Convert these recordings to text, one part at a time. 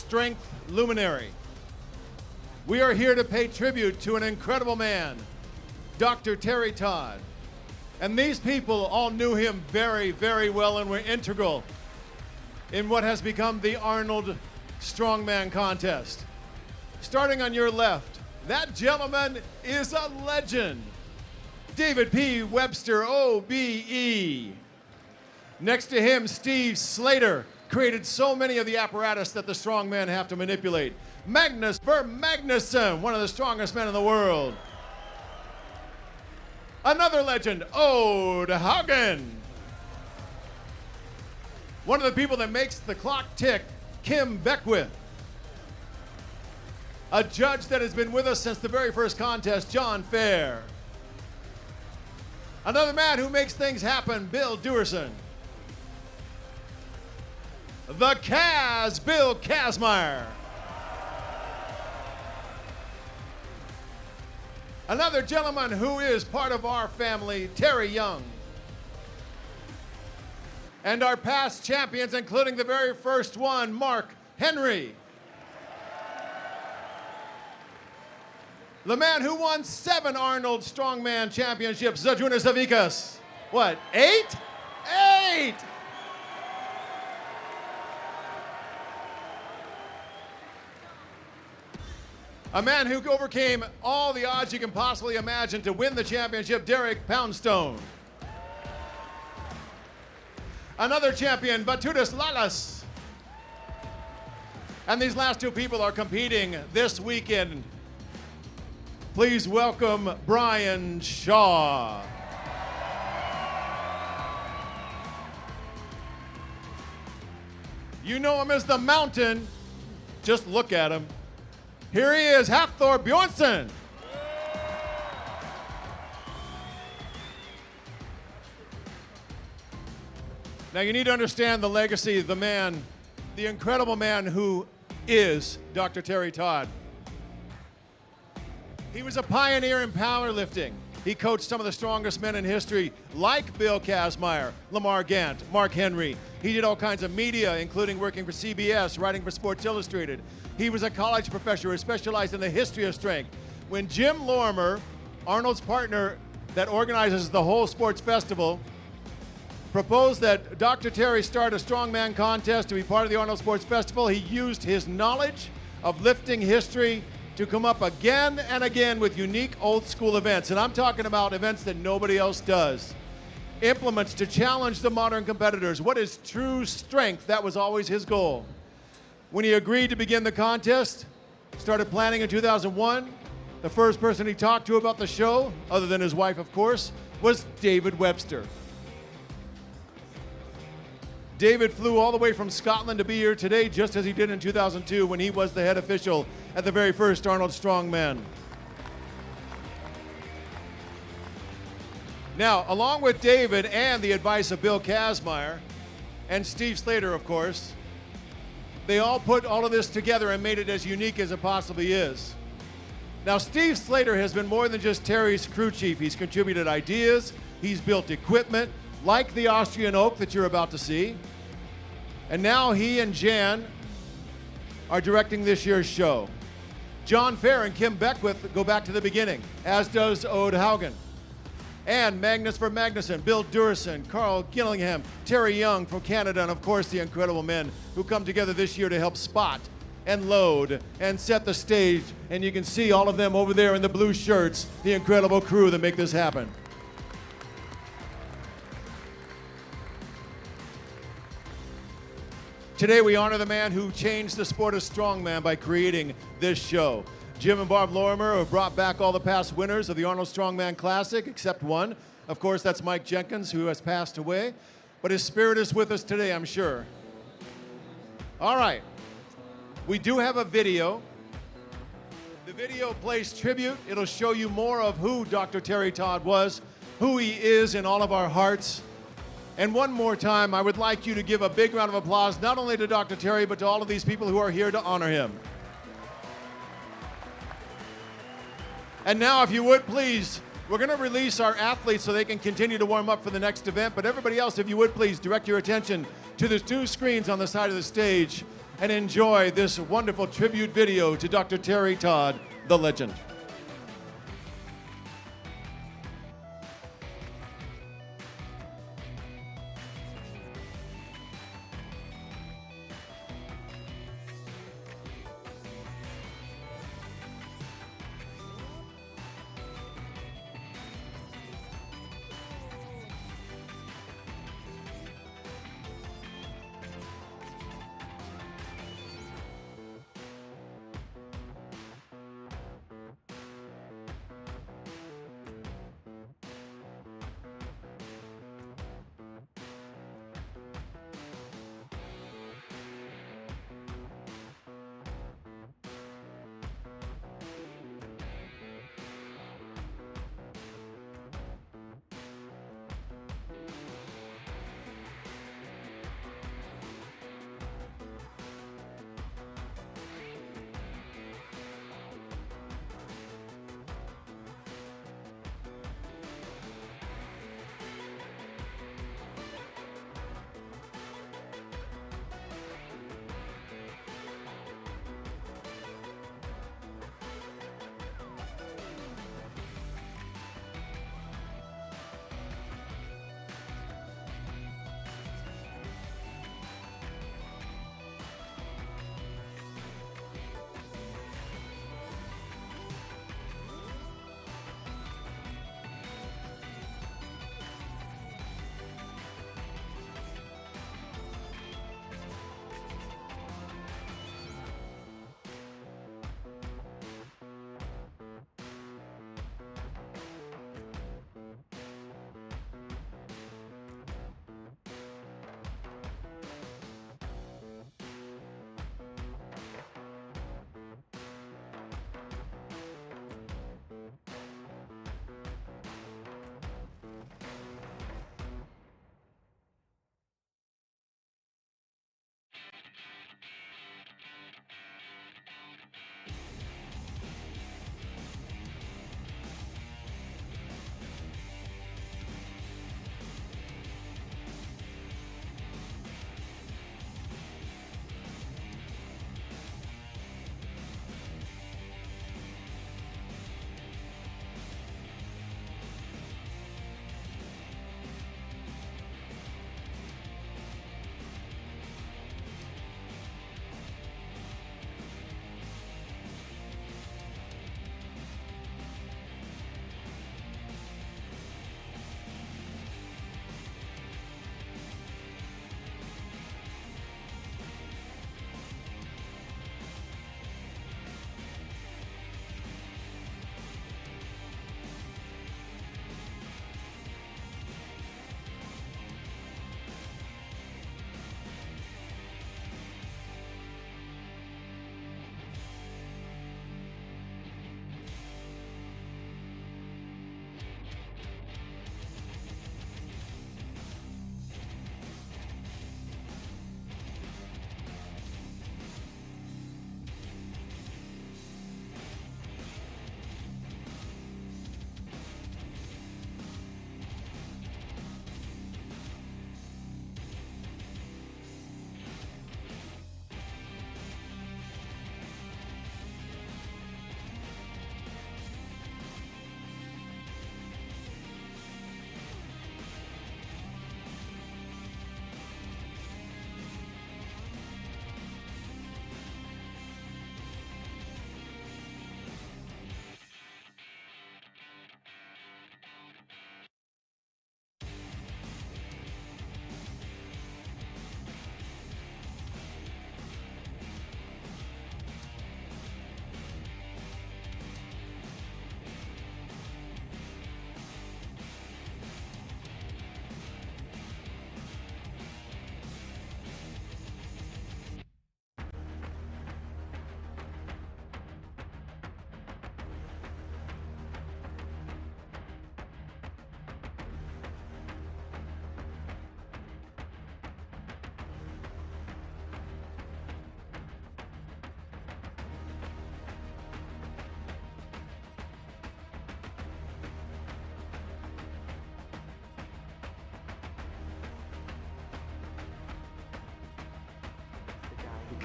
strength luminary. We are here to pay tribute to an incredible man, Dr. Terry Todd. And these people all knew him very, very well and were integral in what has become the Arnold Strongman contest. Starting on your left, that gentleman is a legend. David P. Webster, OBE. Next to him, Steve Slater created so many of the apparatus that the strongmen have to manipulate. Magnus Magnuson, one of the strongest men in the world. Another legend, Ode Haugen. One of the people that makes the clock tick, Kim Beckwith. A judge that has been with us since the very first contest, John Fair. Another man who makes things happen, Bill Duerson. The Kaz, Bill Kazmaier. Another gentleman who is part of our family, Terry Young. And our past champions, including the very first one, Mark Henry. The man who won 7 Arnold Strongman championships, Zydrunas Savickas. What, 8? 8! A man who overcame all the odds you can possibly imagine to win the championship, Derek Poundstone. Another champion, Batutas Lalas. And these last 2 people are competing this weekend. Please welcome Brian Shaw. You know him as the Mountain. Just look at him. Here he is, Hafthor Bjornsson. Now you need to understand the legacy of the man, the incredible man who is Dr. Terry Todd. He was a pioneer in powerlifting. He coached some of the strongest men in history, like Bill Kazmaier, Lamar Gant, Mark Henry. He did all kinds of media, including working for CBS, writing for Sports Illustrated. He was a college professor who specialized in the history of strength. When Jim Lorimer, Arnold's partner that organizes the whole sports festival, proposed that Dr. Terry start a strongman contest to be part of the Arnold Sports Festival, he used his knowledge of lifting history to come up again and again with unique old school events. And I'm talking about events that nobody else does. Implements to challenge the modern competitors. What is true strength? That was always his goal. When he agreed to begin the contest, started planning in 2001, the first person he talked to about the show, other than his wife of course, was David Webster. David flew all the way from Scotland to be here today, just as he did in 2002 when he was the head official at the very first Arnold Strongman. Now, along with David and the advice of Bill Kazmaier and Steve Slater, of course, they all put all of this together and made it as unique as it possibly is. Now, Steve Slater has been more than just Terry's crew chief. He's contributed ideas, he's built equipment, like the Austrian Oak that you're about to see. And now he and Jan are directing this year's show. John Fair and Kim Beckwith go back to the beginning, as does Ode Haugen. And Magnus Magnuson, Bill Duerson, Carl Gillingham, Terry Young from Canada, and of course the incredible men who come together this year to help spot and load and set the stage. And you can see all of them over there in the blue shirts, the incredible crew that make this happen. Today we honor the man who changed the sport of strongman by creating this show. Jim and Barb Lorimer have brought back all the past winners of the Arnold Strongman Classic, except one. Of course, that's Mike Jenkins, who has passed away. But his spirit is with us today, I'm sure. All right. We do have a video. The video plays tribute. It'll show you more of who Dr. Terry Todd was, who he is in all of our hearts. And one more time, I would like you to give a big round of applause, not only to Dr. Terry, but to all of these people who are here to honor him. And now, if you would, please, we're going to release our athletes so they can continue to warm up for the next event. But everybody else, if you would, please direct your attention to the 2 screens on the side of the stage. and enjoy this wonderful tribute video to Dr. Terry Todd, the legend.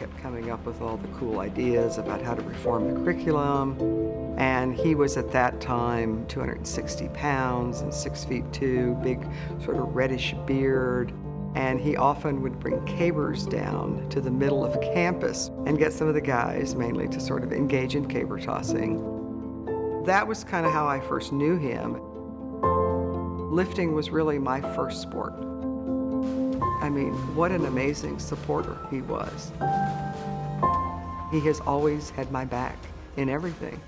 kept coming up with all the cool ideas about how to reform the curriculum. And he was at that time 260 pounds and 6'2", big sort of reddish beard. And he often would bring cabers down to the middle of campus and get some of the guys mainly to sort of engage in caber tossing. That was kind of how I first knew him. Lifting was really my first sport. I mean, what an amazing supporter he was. He has always had my back in everything.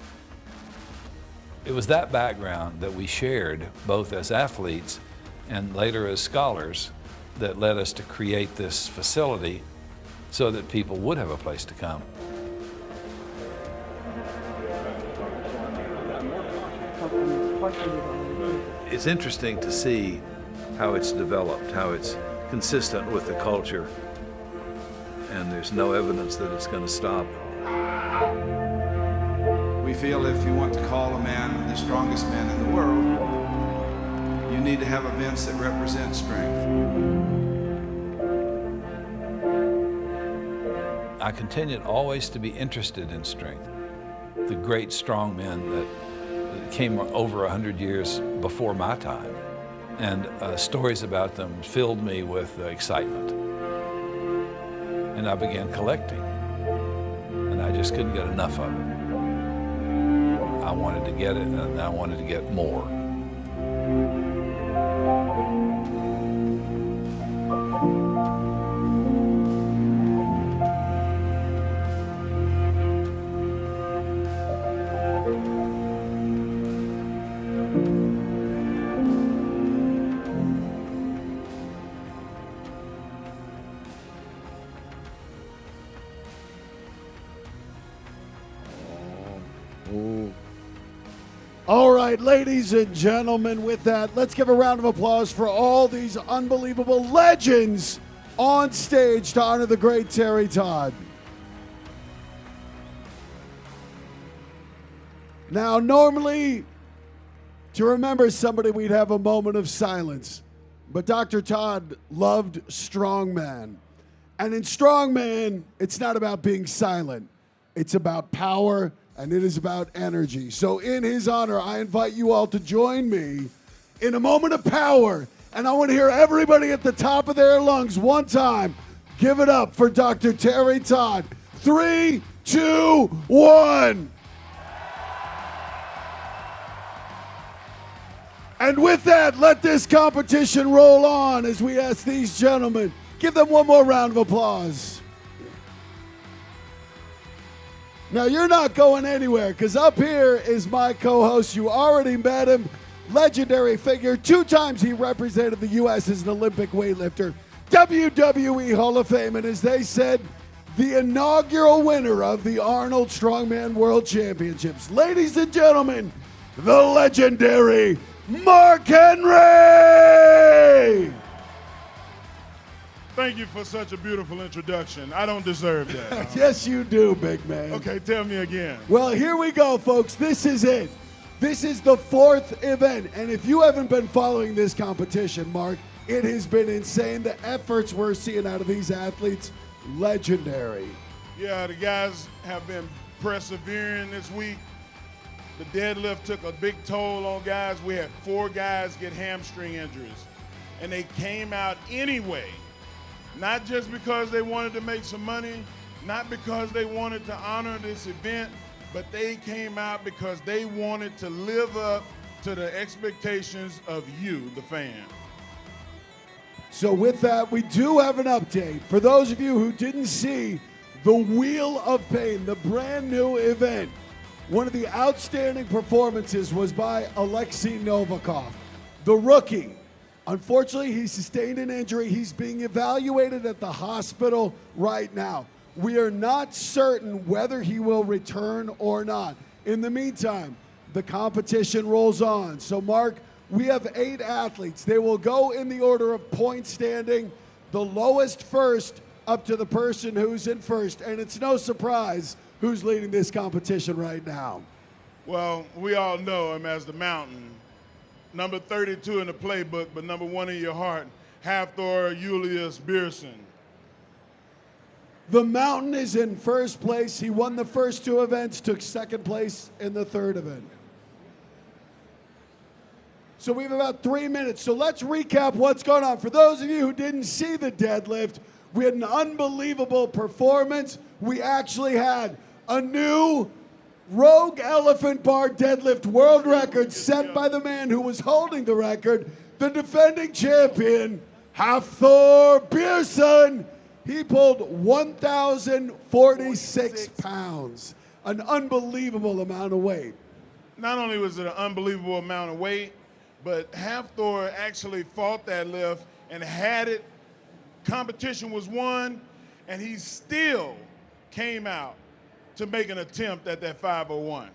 It was that background that we shared, both as athletes and later as scholars, that led us to create this facility so that people would have a place to come. It's interesting to see how it's developed, how it's consistent with the culture, and there's no evidence that it's going to stop. We feel if you want to call a man the strongest man in the world, you need to have events that represent strength. I continued always to be interested in strength. The great strong men that came over 100 years before my time, and stories about them filled me with excitement. And I began collecting, and I just couldn't get enough of it. I wanted to get it, and I wanted to get more. All right, ladies and gentlemen, with that, let's give a round of applause for all these unbelievable legends on stage to honor the great Terry Todd. Now, normally, to remember somebody, we'd have a moment of silence. But Dr. Todd loved strongman. And in strongman, it's not about being silent. It's about power, and it is about energy. So in his honor, I invite you all to join me in a moment of power. And I want to hear everybody at the top of their lungs one time. Give it up for Dr. Terry Todd. 3, 2, 1. And with that, let this competition roll on as we ask these gentlemen. Give them one more round of applause. Now, you're not going anywhere, because up here is my co-host. You already met him. Legendary figure. 2 times he represented the U.S. as an Olympic weightlifter. WWE Hall of Fame. And as they said, the inaugural winner of the Arnold Strongman World Championships. Ladies and gentlemen, the legendary Mark Henry! Thank you for such a beautiful introduction. I don't deserve that. Yes, you do, big man. Okay, tell me again. Well, here we go, folks. This is it. This is the 4th event. And if you haven't been following this competition, Mark, it has been insane. The efforts we're seeing out of these athletes, legendary. Yeah, the guys have been persevering this week. The deadlift took a big toll on guys. We had 4 guys get hamstring injuries. And they came out anyway. Not just because they wanted to make some money, not because they wanted to honor this event, but they came out because they wanted to live up to the expectations of you, the fan. So with that, we do have an update. For those of you who didn't see the Wheel of Pain, the brand new event, one of the outstanding performances was by Alexei Novikov, the rookie. Unfortunately, he sustained an injury. He's being evaluated at the hospital right now. We are not certain whether he will return or not. In the meantime, the competition rolls on. So, Mark, we have 8 athletes. They will go in the order of point standing, the lowest first up to the person who's in first. And it's no surprise who's leading this competition right now. Well, we all know him as the Mountain. Number 32 in the playbook, but number 1 in your heart, Hafthor Julius Bierson. The Mountain is in first place. He won the first two events, took second place in the third event. So we have about 3 minutes. So let's recap what's going on. For those of you who didn't see the deadlift, we had an unbelievable performance. We actually had a new Rogue Elephant Bar deadlift world record set by the man who was holding the record, the defending champion, Hafthor Björnsson. He pulled 1,046 pounds, an unbelievable amount of weight. Not only was it an unbelievable amount of weight, but Hafthor actually fought that lift and had it. Competition was won, and he still came out to make an attempt at that 501.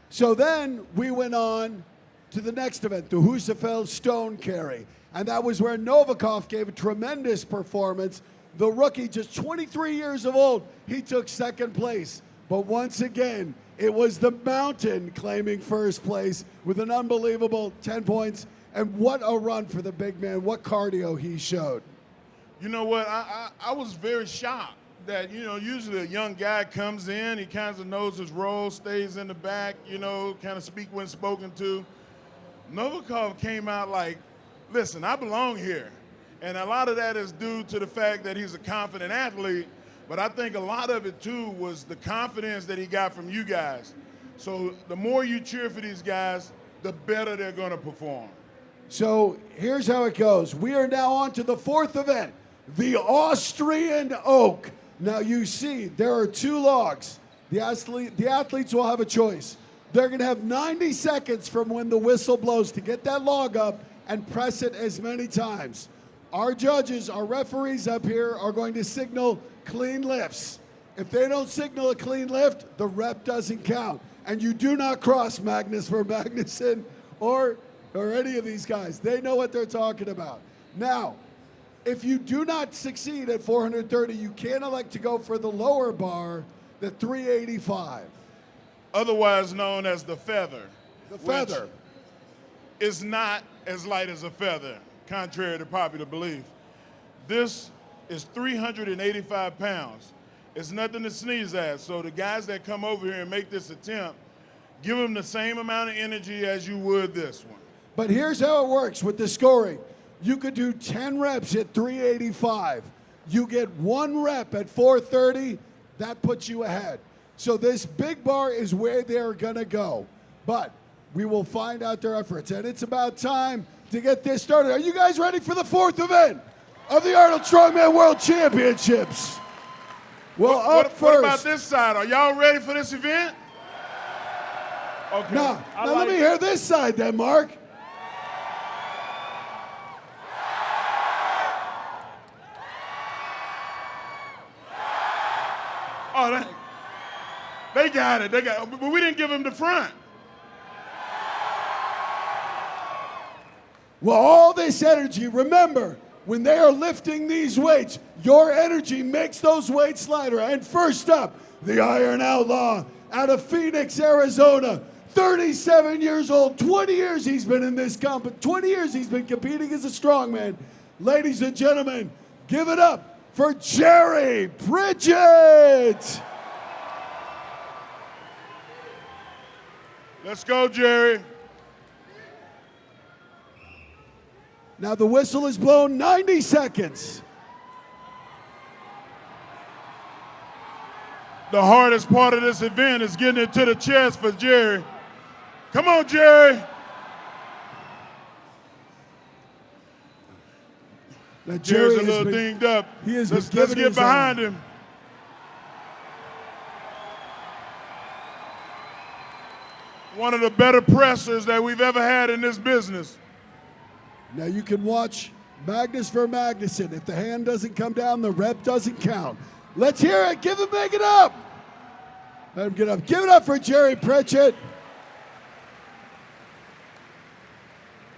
So then we went on to the next event, the Husafeld Stone Carry. And that was where Novikov gave a tremendous performance. The rookie, just 23 years of old, he took second place. But once again, it was the Mountain claiming first place with an unbelievable 10 points. And what a run for the big man. What cardio he showed. You know what? I was very shocked that, usually a young guy comes in, he kind of knows his role, stays in the back, kind of speak when spoken to. Novikov came out like, listen, I belong here. And a lot of that is due to the fact that he's a confident athlete, but I think a lot of it too was the confidence that he got from you guys. So the more you cheer for these guys, the better they're going to perform. So here's how it goes. We are now on to the fourth event, the Austrian Oak. Now you see there are two logs. The athletes will have a choice. They're going to have 90 seconds from when the whistle blows to get that log up and press it as many times. Our judges, our referees up here are going to signal clean lifts. If they don't signal a clean lift, the rep doesn't count. And you do not cross Magnus for Magnuson or any of these guys. They know what they're talking about. Now, if you do not succeed at 430, you can elect to go for the lower bar, the 385. Otherwise known as the feather. The feather. Which is not as light as a feather, contrary to popular belief. This is 385 pounds. It's nothing to sneeze at. So the guys that come over here and make this attempt, give them the same amount of energy as you would this one. But here's how it works with the scoring. You could do 10 reps at 385. You get 1 rep at 430, that puts you ahead. So this big bar is where they're gonna go. But we will find out their efforts. And it's about time to get this started. Are you guys ready for the fourth event of the Arnold Strongman World Championships? Well, up first. What about this side? Are y'all ready for this event? Okay. Now let me hear this side then, Mark. Oh, they got it. But we didn't give them the front. Well, all this energy, remember, when they are lifting these weights, your energy makes those weights lighter. And first up, the Iron Outlaw out of Phoenix, Arizona, 37 years old, 20 years he's been in this 20 years he's been competing as a strongman. Ladies and gentlemen, give it up for Jerry Pritchett. Let's go, Jerry. Now the whistle is blown, 90 seconds. The hardest part of this event is getting it to the chest for Jerry. Come on, Jerry. Now Jerry's a little dinged up. Let's get behind him. One of the better pressers that we've ever had in this business. Now you can watch Magnus for Magnuson. If the hand doesn't come down, the rep doesn't count. Let's hear it. Give him, make it up. Let him get up. Give it up for Jerry Pritchett.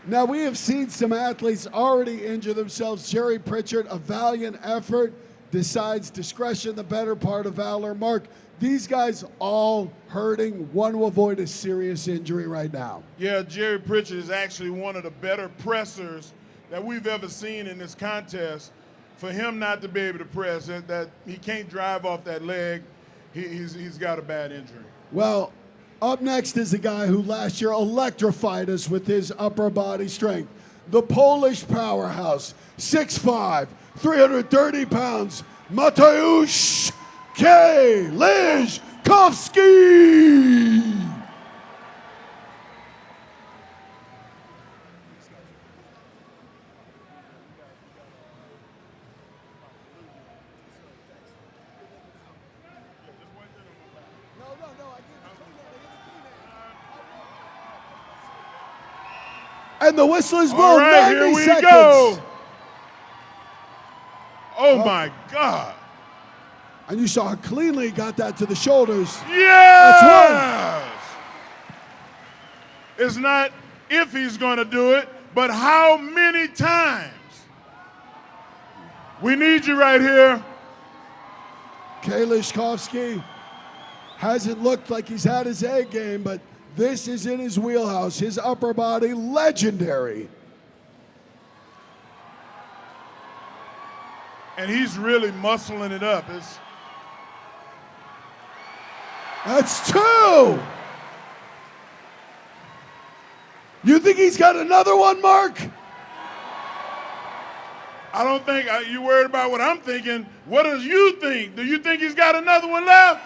Now we have seen some athletes already injure themselves. Jerry Pritchett, a valiant effort, decides discretion the better part of valor. Mark, these guys all hurting, want to avoid a serious injury right now. Yeah, Jerry Pritchett is actually one of the better pressers that we've ever seen in this contest. for him not to be able to press, that he can't drive off that leg, he's got a bad injury. Well, up next is a guy who last year electrified us with his upper body strength. The Polish powerhouse, 6'5", 330 pounds, Mateusz Kaliszkowski. And the whistle is blown. All right, 90 here we seconds. go. Oh my God. And you saw how cleanly he got that to the shoulders. Yes! That's It's not if he's going to do it, but how many times. We need you right here. Kaliszkowski hasn't looked like he's had his A game, but this is in his wheelhouse. His upper body, legendary. And he's really muscling it up. That's two. You think he's got another one, Mark? I don't think you worried about what I'm thinking. What do you think? Do you think he's got another one left?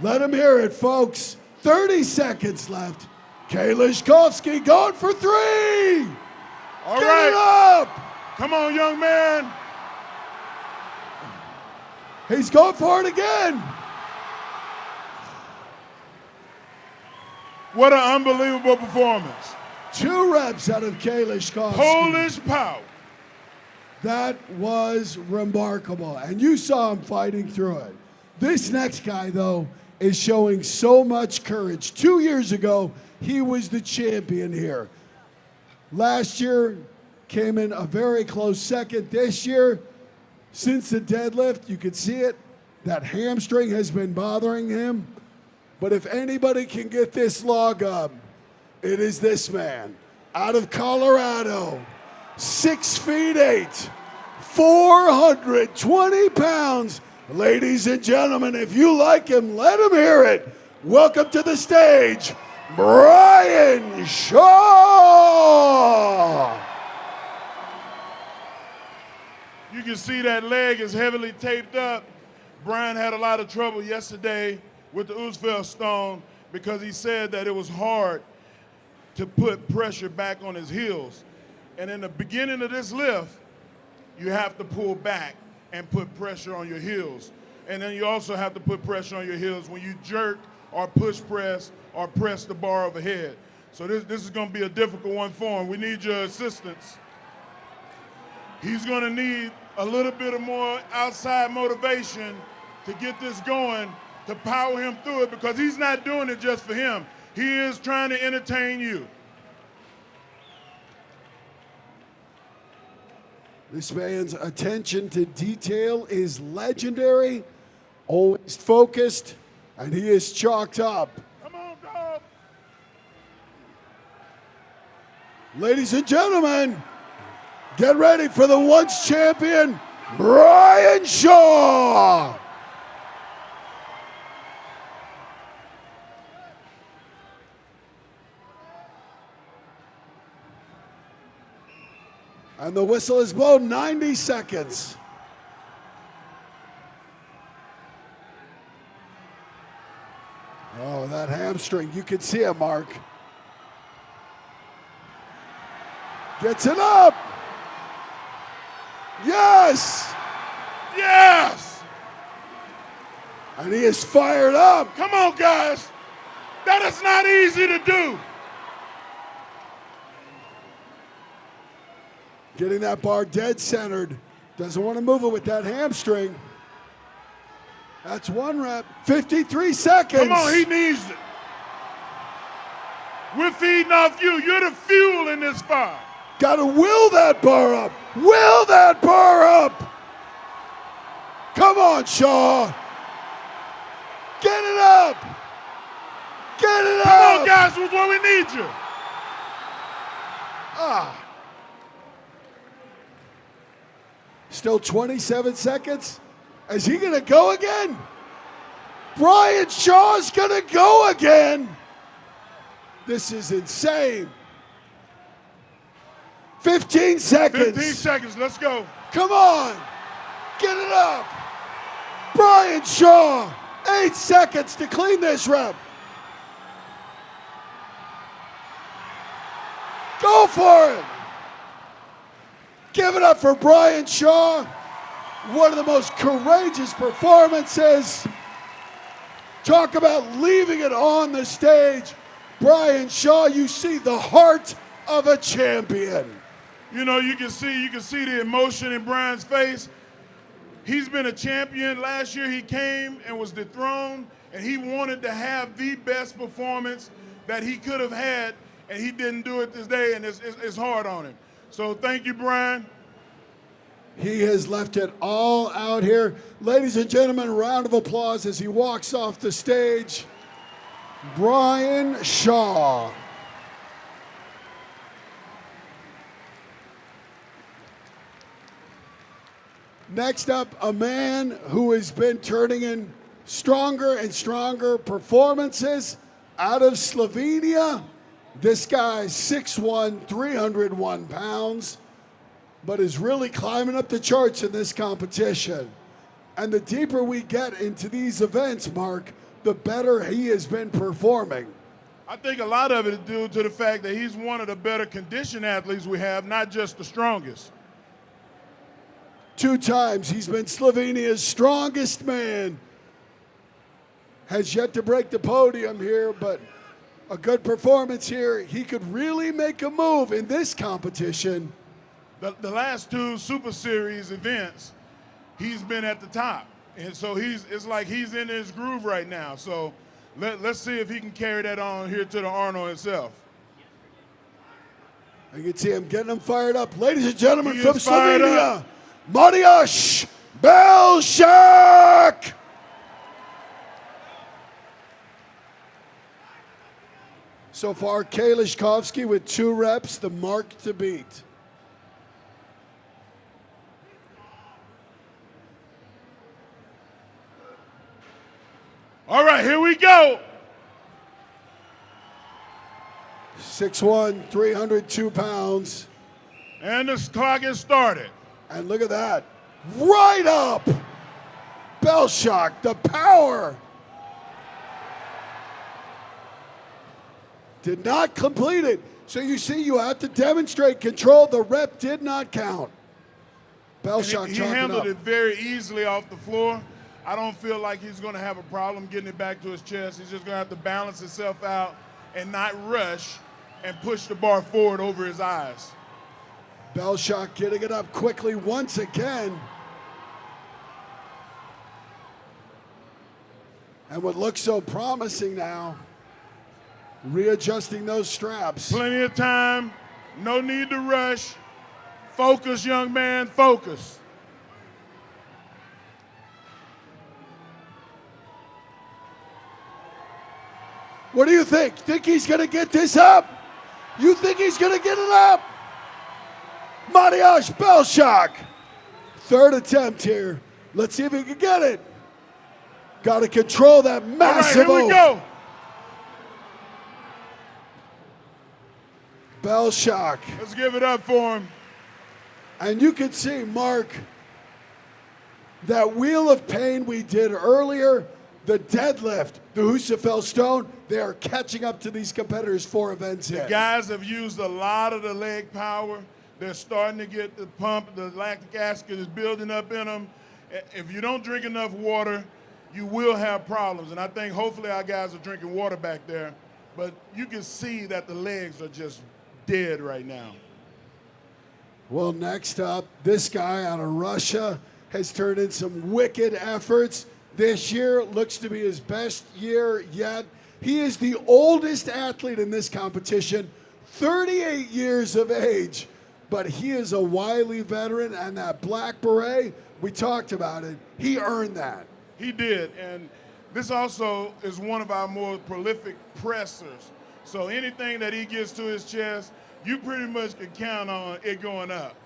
Let him hear it, folks. 30 seconds left. Kaliszkowski going for three. All Get right. it up. Come on, young man. He's going for it again. What an unbelievable performance. 2 reps out of Kaliszkowski. Polish power. That was remarkable. And you saw him fighting through it. This next guy, though, is showing so much courage. 2 years ago, he was the champion here. Last year, came in a very close second. This year, since the deadlift, you can see it, that hamstring has been bothering him. But if anybody can get this log up, it is this man out of Colorado, 6'8", 420 pounds. Ladies and gentlemen, if you like him, let him hear it. Welcome to the stage, Brian Shaw. You can see that leg is heavily taped up. Brian had a lot of trouble yesterday with the Oostfeld stone because he said that it was hard to put pressure back on his heels. And in the beginning of this lift, you have to pull back and put pressure on your heels. And then you also have to put pressure on your heels when you jerk or push press or press the bar overhead. So this is going to be a difficult one for him. We need your assistance. He's going to need a little bit of more outside motivation to get this going, to power him through it, because he's not doing it just for him. He is trying to entertain you. This man's attention to detail is legendary, always focused, and he is chalked up. Come on, dog. Ladies and gentlemen, get ready for the once champion, Brian Shaw. And the whistle is blown, 90 seconds. Oh, that hamstring, you can see it, Mark. Gets it up. Yes! Yes! And he is fired up. Come on, guys. That is not easy to do. Getting that bar dead centered. Doesn't want to move it with that hamstring. That's 1 rep. 53 seconds. Come on, he needs it. We're feeding off you. You're the fuel in this fire. Got to will that bar up. Will that bar up. Come on, Shaw. Get it up. Get it Come up. on, guys, that's where we need you. Still 27 seconds. Is he going to go again? Brian Shaw's going to go again. This is insane. 15 seconds. 15 seconds, let's go. Come on. Get it up. Brian Shaw, 8 seconds to clean this rep. Go for it. Give it up for Brian Shaw. One of the most courageous performances. Talk about leaving it on the stage. Brian Shaw, you see the heart of a champion. You know, you can see the emotion in Brian's face. He's been a champion. Last year he came and was dethroned, and he wanted to have the best performance that he could have had, and he didn't do it this day, and it's hard on him. So thank you, Brian. He has left it all out here. Ladies and gentlemen, a round of applause as he walks off the stage. Brian Shaw. Next up, a man who has been turning in stronger and stronger performances out of Slovenia. This guy, 6'1", 301 pounds, but is really climbing up the charts in this competition. And the deeper we get into these events, Mark, the better he has been performing. I think a lot of it is due to the fact that he's one of the better conditioned athletes we have, not just the strongest. 2 times he's been Slovenia's strongest man. Has yet to break the podium here, but a good performance here. He could really make a move in this competition. The last 2 Super Series events, he's been at the top. And so it's like he's in his groove right now. So let's see if he can carry that on here to the Arnold itself. I can see him getting him fired up. Ladies and gentlemen, He from is fired Slovenia, up. Mariusz Belšak. So far, Kalishkovsky with 2 reps, the mark to beat. All right, here we go. 6'1", 302 pounds. And the clock is started. And look at that. Right up. Belšak, the power. Did not complete it. So you see, you have to demonstrate control. The rep did not count. Belšak He chalking handled up. it very easily off the floor. I don't feel like he's going to have a problem getting it back to his chest. He's just going to have to balance himself out and not rush and push the bar forward over his eyes. Belšak getting it up quickly once again. And what looks so promising now, readjusting those straps. Plenty of time, no need to rush. Focus, young man, focus. What do you think? Think he's going to get this up? You think he's going to get it up? Mariusz Belšak. 3rd attempt here. Let's see if he can get it. Got to control that massive All right, here we go. Belšak. Let's give it up for him. And you can see, Mark, that wheel of pain we did earlier, the deadlift, the Husafel stone, they are catching up to these competitors 4 events in. The guys have used a lot of the leg power. They're starting to get the pump. The lactic acid is building up in them. If you don't drink enough water, you will have problems. And I think hopefully our guys are drinking water back there. But you can see that the legs are just dead right now. Well, next up, this guy out of Russia has turned in some wicked efforts. This year looks to be his best year yet. He is the oldest athlete in this competition, 38 years of age. But he is a wily veteran, and that black beret, we talked about it, he earned that. He did, and this also is one of our more prolific pressers. So anything that he gets to his chest, you pretty much can count on it going up.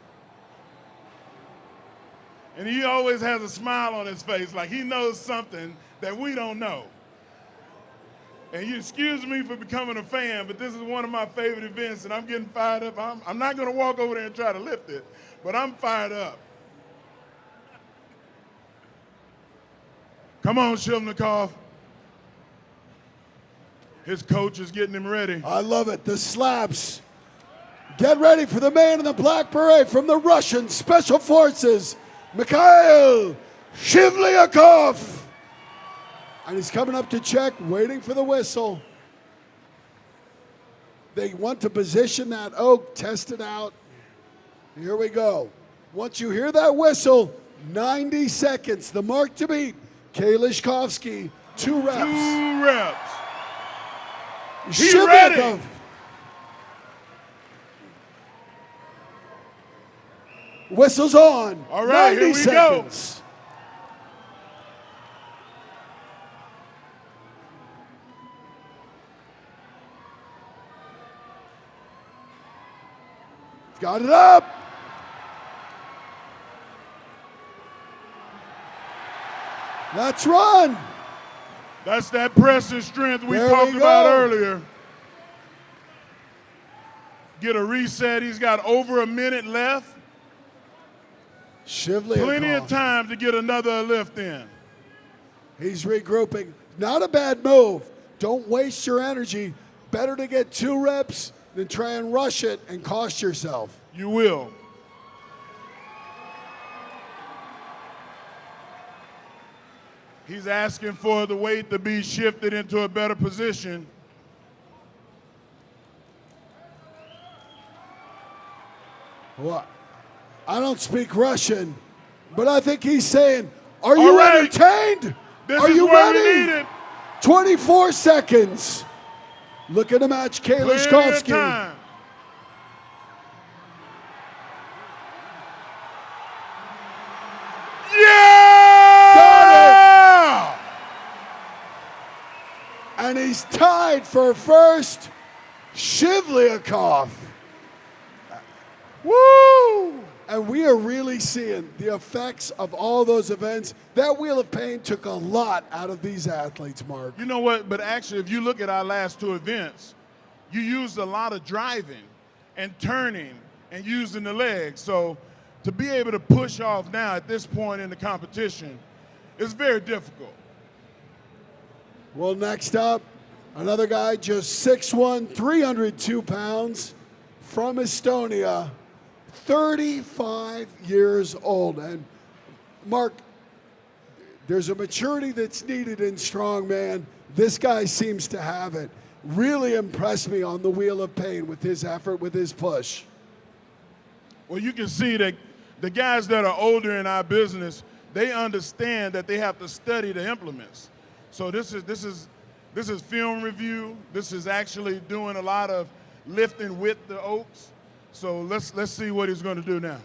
And he always has a smile on his face like he knows something that we don't know. And you excuse me for becoming a fan, but this is one of my favorite events, and I'm getting fired up. I'm not going to walk over there and try to lift it, but I'm fired up. Come on, Shivnikov. His coach is getting him ready. I love it. The slaps. Get ready for the man in the black beret from the Russian Special Forces, Mikhail Shivlyakov. And he's coming up to check, waiting for the whistle. They want to position that oak, test it out. Here we go. Once you hear that whistle, 90 seconds, the mark to beat. Kalishkovsky, 2 reps. 2 reps. He's ready. Whistle's on. All right, 90 here we seconds. Got it up. Let's run. That's that press and strength we There talked we about go. earlier. Get a reset. He's got over a minute left. Shivlyakov. Plenty of time to get another lift in. He's regrouping. Not a bad move. Don't waste your energy. Better to get 2 reps than try and rush it and cost yourself. You will. He's asking for the weight to be shifted into a better position. What? I don't speak Russian, but I think he's saying, are you All right. entertained? This Are is you where ready? we need it. 24 seconds. Looking to match Plenty of Kalishkovsky. time. Yeah! And he's tied for first. Shivlyakov. Woo! And we are really seeing the effects of all those events. That Wheel of Pain took a lot out of these athletes, Mark. You know what? But actually, if you look at our last 2 events, you used a lot of driving and turning and using the legs. So to be able to push off now at this point in the competition is very difficult. Well, next up, another guy just 6'1", 302 pounds from Estonia, 35 years old. And Mark, there's a maturity that's needed in strongman. This guy seems to have it. Really impressed me on the Wheel of Pain with his effort, with his push. Well, you can see that the guys that are older in our business, they understand that they have to study the implements. So this is film review. This is actually doing a lot of lifting with the oaks. So let's see what he's going to do now.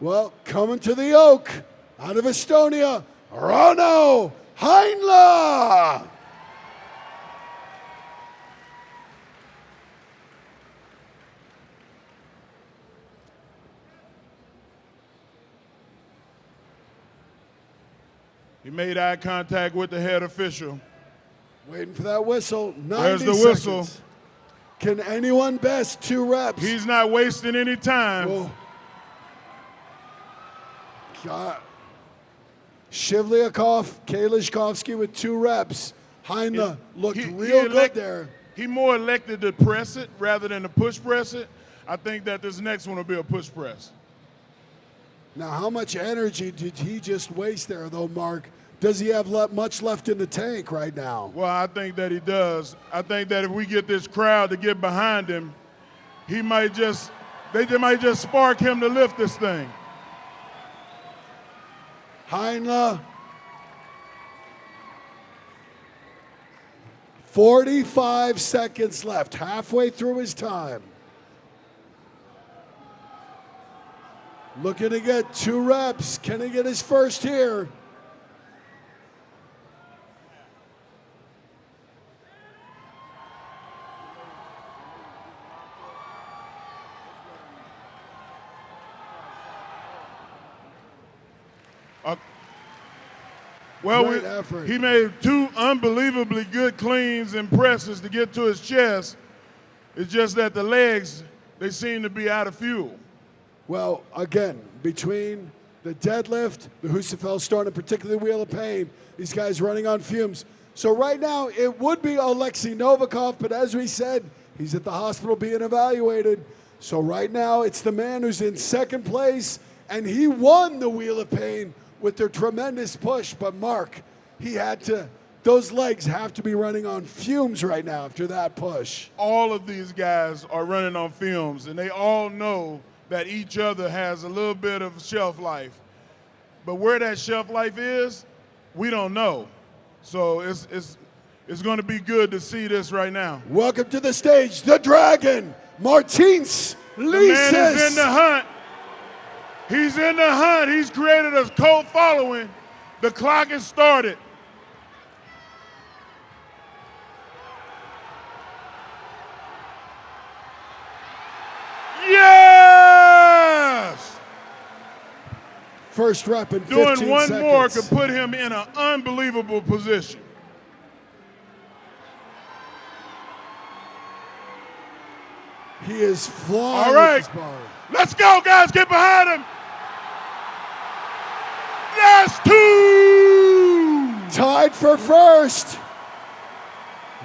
Well, coming to the Oak, out of Estonia, Rauno Heinla. He made eye contact with the head official. Waiting for that whistle. 90 Where's the seconds. whistle? Can anyone best 2 reps? He's not wasting any time. Whoa. God. Shivlyakov, Kalishkovsky with 2 reps. Heinla looked real good there. He more elected to press it rather than to push press it. I think that this next one will be a push press. Now, how much energy did he just waste there, though, Mark? Does he have much left in the tank right now? Well, I think that he does. I think that if we get this crowd to get behind him, they might just spark him to lift this thing. Heinla. 45 seconds left, halfway through his time. Looking to get 2 reps. Can he get his first here? Well, Great effort. he made 2 unbelievably good cleans and presses to get to his chest. It's just that the legs, they seem to be out of fuel. Well, again, between the deadlift, the Husafel start, and particularly the Wheel of Pain, these guys running on fumes. So right now, it would be Alexei Novikov, but as we said, he's at the hospital being evaluated. So right now, it's the man who's in second place, and he won the Wheel of Pain with their tremendous push. But Mark, those legs have to be running on fumes right now after that push. All of these guys are running on fumes, and they all know that each other has a little bit of shelf life. But where that shelf life is, we don't know. So it's going to be good to see this right now. Welcome to the stage, the Dragon, Martins Lises. The man is in the hunt. He's in the hunt. He's created a cult following. The clock has started. Yes! First rep in 15 Doing one seconds. more could put him in an unbelievable position. He is flying. All right. with this bar. Let's go, guys. Get behind him. That's 2. Tied for first.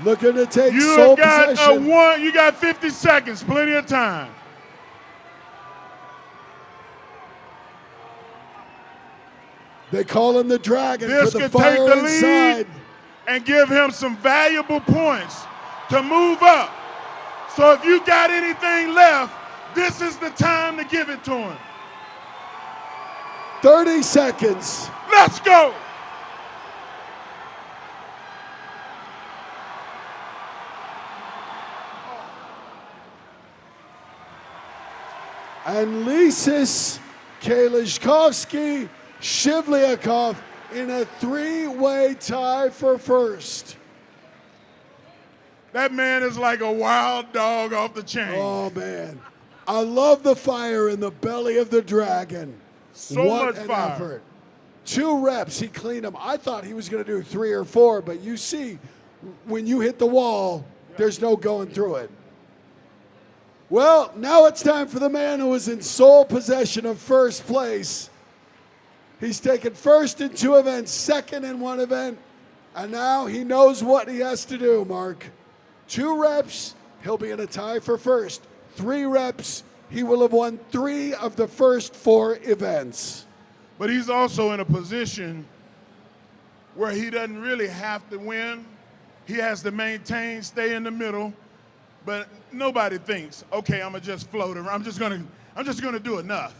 Looking to take You sole got possession. You got 50 seconds, plenty of time. They call him the Dragon This for the could take fire the inside. lead and give him some valuable points to move up. So if you got anything left, this is the time to give it to him. 30 seconds. Let's go. And Lisis, Kalishkovsky, Shivlyakov in a 3-way tie for first. That man is like a wild dog off the chain. Oh, man. I love the fire in the belly of the Dragon. So what much an fire. effort. 2 reps, he cleaned them. I thought he was going to do 3 or 4, but you see, when you hit the wall, there's no going through it. Well, now it's time for the man who was in sole possession of first place. He's taken first in 2 events, second in 1 event, and now he knows what he has to do, Mark. 2 reps, he'll be in a tie for first. 3 reps, he will have won 3 of the first 4 events. But he's also in a position where he doesn't really have to win. He has to maintain, stay in the middle. But nobody thinks, okay, I'm gonna just float around. I'm just gonna do enough.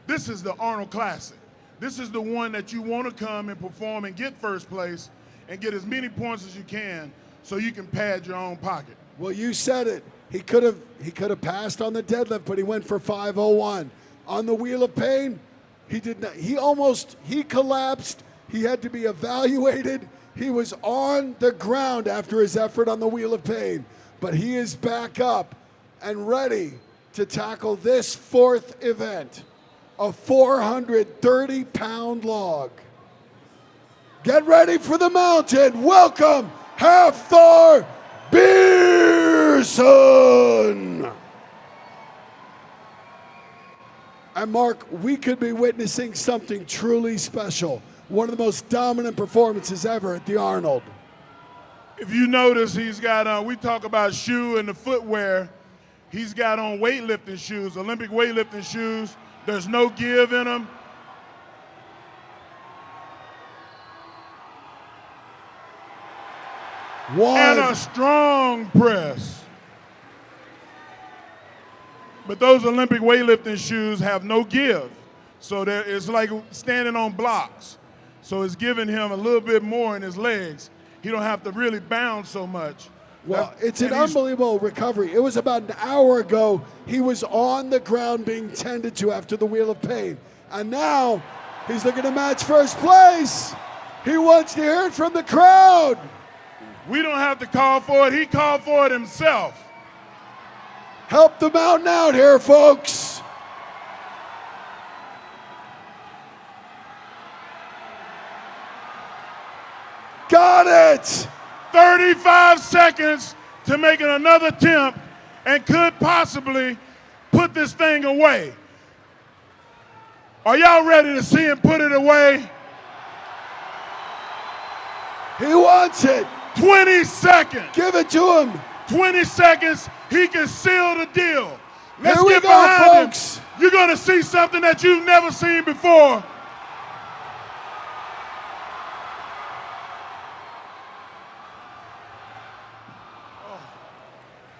This is the Arnold Classic. This is the one that you want to come and perform and get first place and get as many points as you can so you can pad your own pocket. Well, you said it. He could have passed on the deadlift, but he went for 501. On the Wheel of Pain, he did not. He collapsed. He had to be evaluated. He was on the ground after his effort on the Wheel of Pain, but he is back up and ready to tackle this 4th event, a 430-pound log. Get ready for the mountain. Welcome, Hafthor Beerson. And Mark, we could be witnessing something truly special. One of the most dominant performances ever at the Arnold. If you notice, he's got on, we talk about shoe and the footwear, he's got on weightlifting shoes, Olympic weightlifting shoes. There's no give in them. And a strong press. But those Olympic weightlifting shoes have no give. So it's like standing on blocks. So it's giving him a little bit more in his legs. He don't have to really bounce so much. Well, it's an unbelievable recovery. It was about an hour ago. He was on the ground being tended to after the Wheel of Pain. And now he's looking to match first place. He wants to hear it from the crowd. We don't have to call for it. He called for it himself. Help the mountain out here, folks. Got it! 35 seconds to make another attempt and could possibly put this thing away. Are y'all ready to see him put it away? He wants it. 20 seconds. Give it to him. 20 seconds, he can seal the deal. Let's Here we get go, behind folks. him. You're gonna see something that you've never seen before.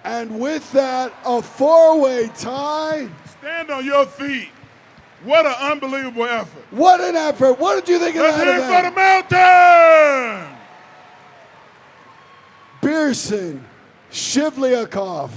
And with that, a four-way tie. Stand on your feet. What an unbelievable effort. What an effort. What did you think of Let's that hit it for the event? mountain. Beerson, Shivliakov,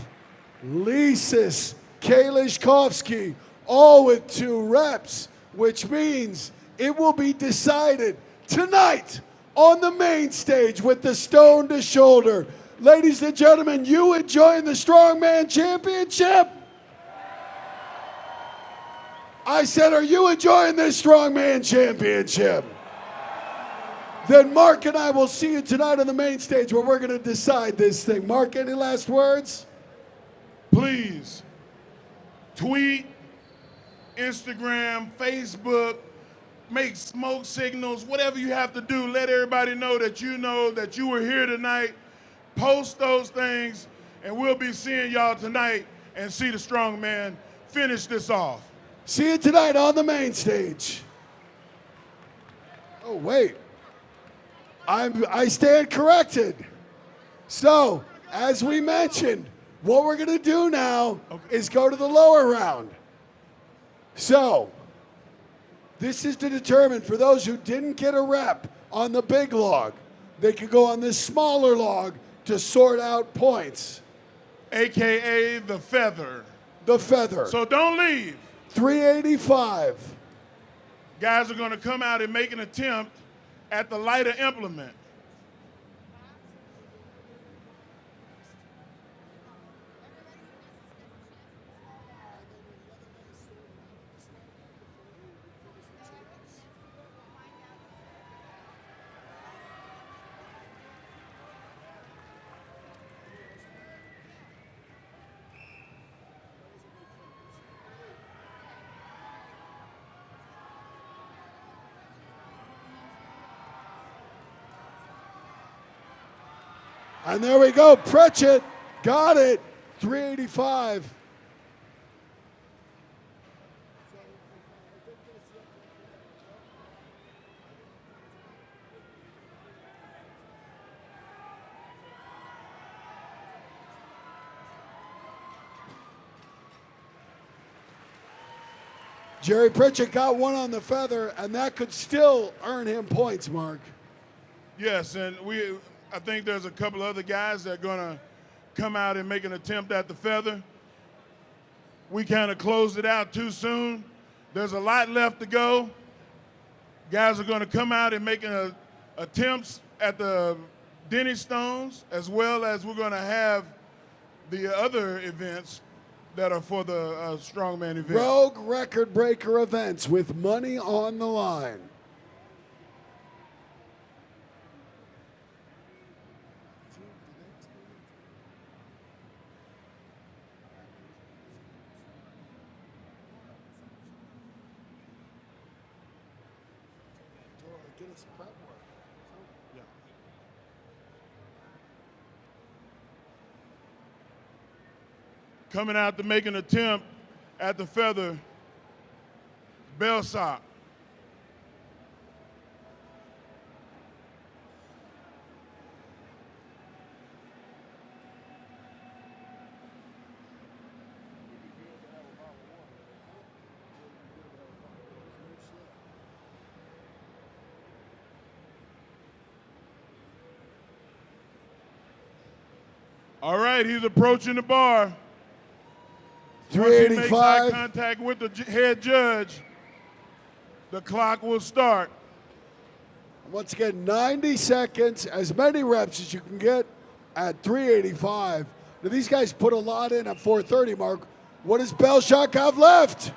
Lisis, Kalishkovsky, all with 2 reps, which means it will be decided tonight on the main stage with the stone to shoulder. Ladies and gentlemen, you enjoying the Strongman Championship? I said, are you enjoying this Strongman Championship? Then Mark and I will see you tonight on the main stage where we're going to decide this thing. Mark, any last words? Please tweet, Instagram, Facebook, make smoke signals, whatever you have to do. Let everybody know that you were here tonight. Post those things, and we'll be seeing y'all tonight and see the Strongman finish this off. See you tonight on the main stage. Oh, wait. I stand corrected. So, as we mentioned, what we're going to do now is go to the lower round. So, this is to determine, for those who didn't get a rep on the big log, they could go on this smaller log to sort out points. AKA the feather. The feather. So don't leave. 385. Guys are going to come out and make an attempt at the lighter implement. And there we go, Pritchett got it, 385. Jerry Pritchett got one on the feather, and that could still earn him points, Mark. Yes, and I think there's a couple other guys that are going to come out and make an attempt at the feather. We kind of closed it out too soon. There's a lot left to go. Guys are going to come out and make attempts at the Denny stones, as well as we're going to have the other events that are for the Strongman event. Rogue record breaker events with money on the line. Coming out to make an attempt at the feather, Belsock. All right, he's approaching the bar. Once he makes eye 385. contact with the head judge, the clock will start. Once again, 90 seconds, as many reps as you can get at 385. Now, these guys put a lot in at 430, Mark. What does Belshak have left?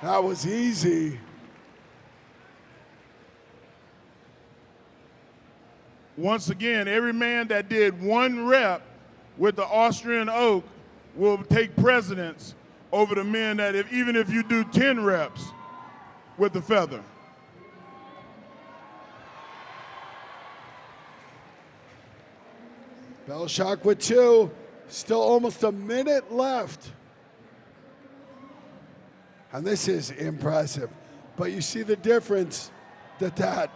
That was easy. Once again, every man that did 1 rep with the Austrian Oak will take precedence over the men that even if you do 10 reps with the feather. Belshock with 2. Still almost a minute left. And this is impressive. But you see the difference that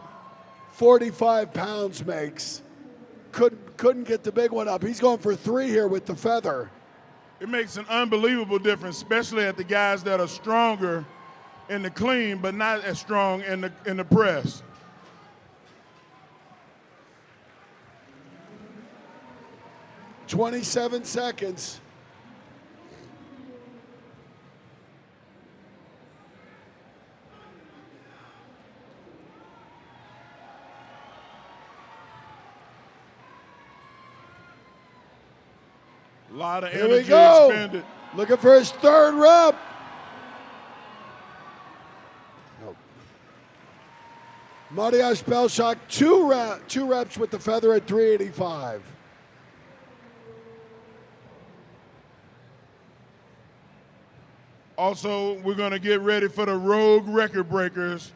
45 pounds makes. Couldn't get the big one up. He's going for 3 here with the feather. It makes an unbelievable difference, especially at the guys that are stronger in the clean, but not as strong in the press. "27 seconds. A lot of Here we energy go. expended. Looking for his 3rd rep. Nope. Mariusz Belshock, 2 reps with the feather at 385. Also, we're going to get ready for the rogue record breakers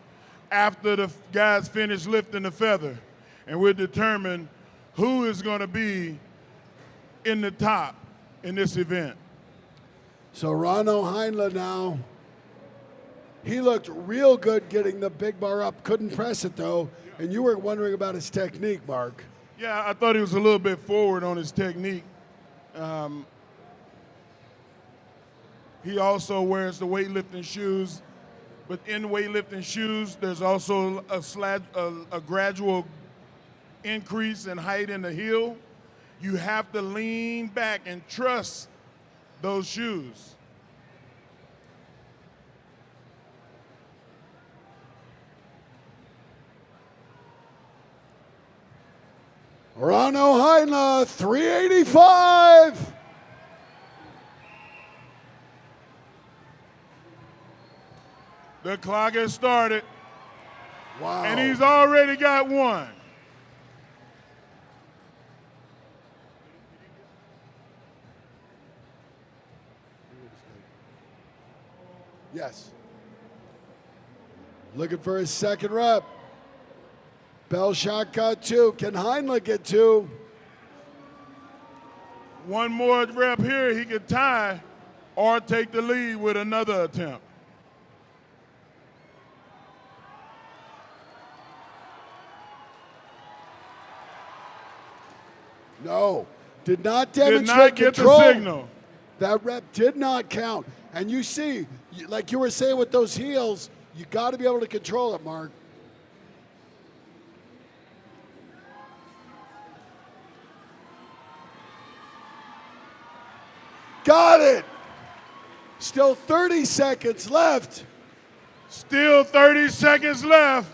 after the guys finish lifting the feather. And we'll determine who is going to be in the top in this event. So Rano Heinle now. He looked real good getting the big bar up. Couldn't press it though. And you were wondering about his technique, Mark. Yeah, I thought he was a little bit forward on his technique. He also wears the weightlifting shoes, but in weightlifting shoes, there's also a gradual increase in height in the heel. You have to lean back and trust those shoes. Rano Heinle, 385. The clock has started, Wow. and he's already got 1. Yes. Looking for his 2nd rep. Belshock got 2. Can Heinle get 2? 1 more rep here, he could tie or take the lead with another attempt. No. Did not demonstrate Did not get control. the signal. That rep did not count. And you see, like you were saying with those heels, you got to be able to control it, Mark. Got it. Still 30 seconds left. Still 30 seconds left.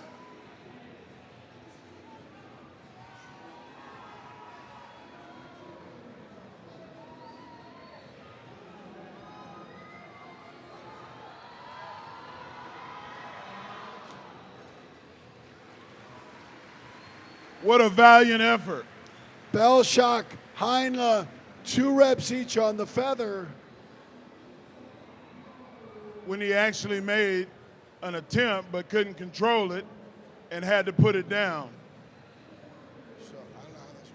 What a valiant effort. Belshock, Heinle, 2 reps each on the feather. When he actually made an attempt but couldn't control it and had to put it down. So I don't know how this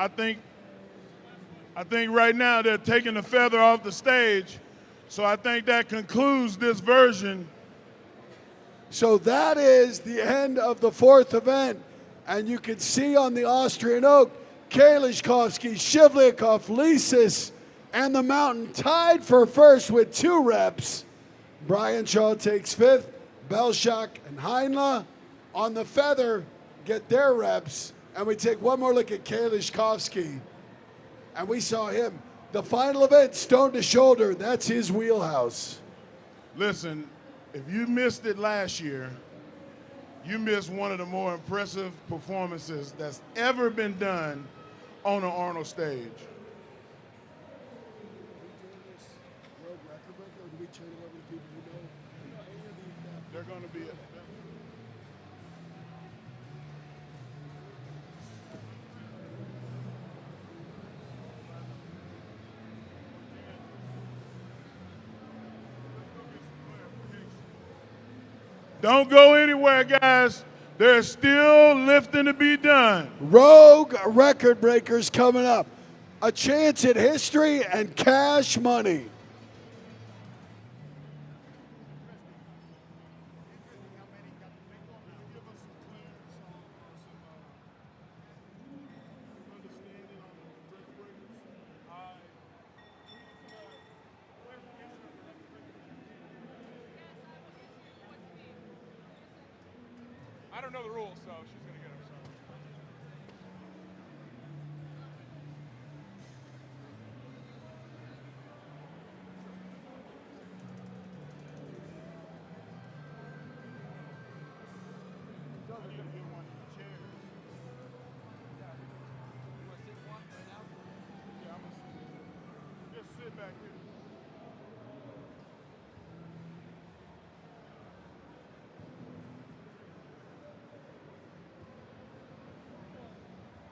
works. I think right now they're taking the feather off the stage. So I think that concludes this version. So that is the end of the 4th event. And you can see on the Austrian Oak, Kalishkovsky, Shivlyakov, Lisis, and the Mountain tied for 1st with 2 reps. Brian Shaw takes 5th. Belshock and Heinle on the feather get their reps. And we take one more look at Kalishkovsky. And we saw him. The final event, stone to shoulder, that's his wheelhouse. Listen, if you missed it last year, you missed one of the more impressive performances that's ever been done on an Arnold stage. They're going to be it. Don't go anywhere, guys. There's still lifting to be done. Rogue record breakers coming up. A chance at history and cash money. I don't know the rules, so she's going to get her. Just sit back here.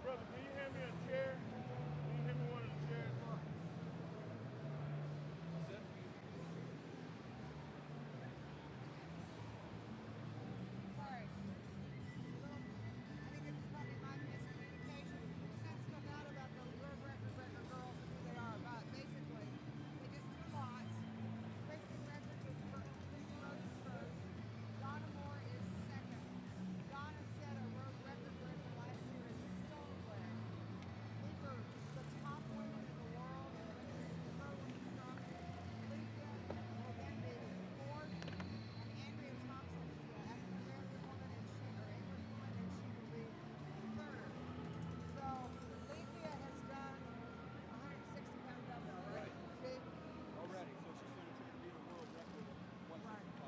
Brother, can you hand me a chair? Can you hand me one of the chairs? Sorry. I think it's probably my miscommunication. You said stuff out about the world record breaker girls and who they are, but basically, they just do lots. Racing records is first. Christy Rose is first. Donna Moore is second. Donna set a world record breaker last year in stoneware. These are the top women in the world. Arnold Strongman, Lisa will then be fourth, and Andrea Thompson is the African American woman, and she, or English woman, and she will be third. So Lethea has done 160-pound dumbbell, right? Steve? Already, so she's going to try to beat a world record of 165.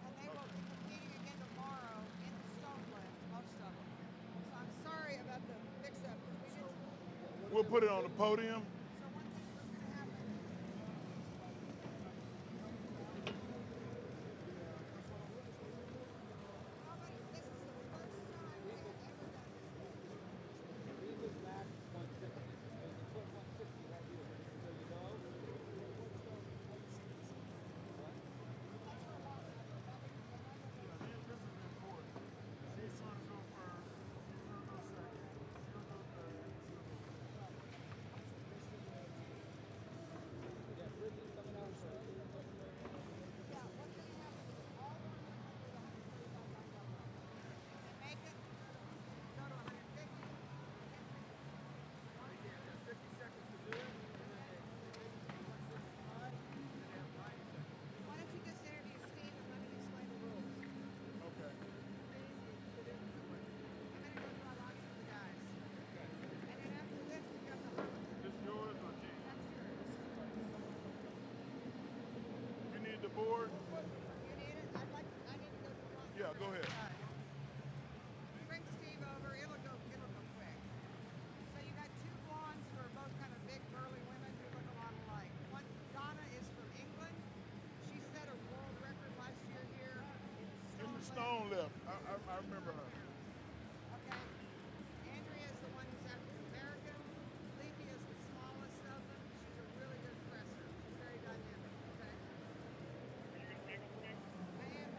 And they will be competing again tomorrow in the stone lift, most of them. So I'm sorry about the mix-up, because we did. We'll put it on the podium. So one thing was going to happen. Nobody, this is the first time they have ever done this. Reba's max 160. And you put 160 right here. So you know. Yeah, what's going to happen is all the women will do the 135 dumbbell. If they make it, go to 150. Why don't you just interview Steve and let me explain the rules? Okay. Pretty easy to do. I'm going to go through our lots of the guys. And then after this, we've got the 100. This yours or Gene? That's yours. You need the board? You need it? I need to go through lots. Yeah, go ahead. All right. Bring Steve over. It'll go quick. So you got two blondes who are both kind of big, burly women who look a lot alike. One, Donna is from England. She set a world record last year here In in the stone stone lift. I remember her. Okay. Andrea is the one who's African American. Leafy is the smallest of them. She's a really good presser. She's very dynamic. Okay. I am.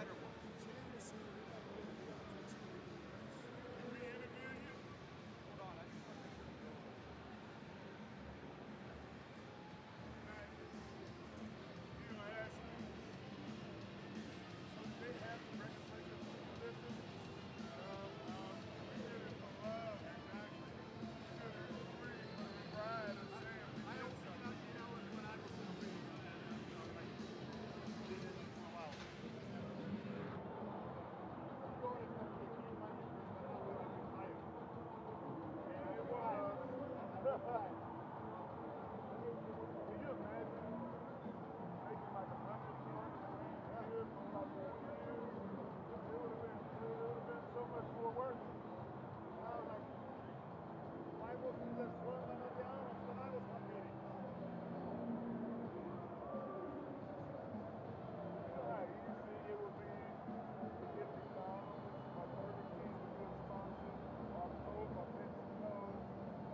lighter one. Hold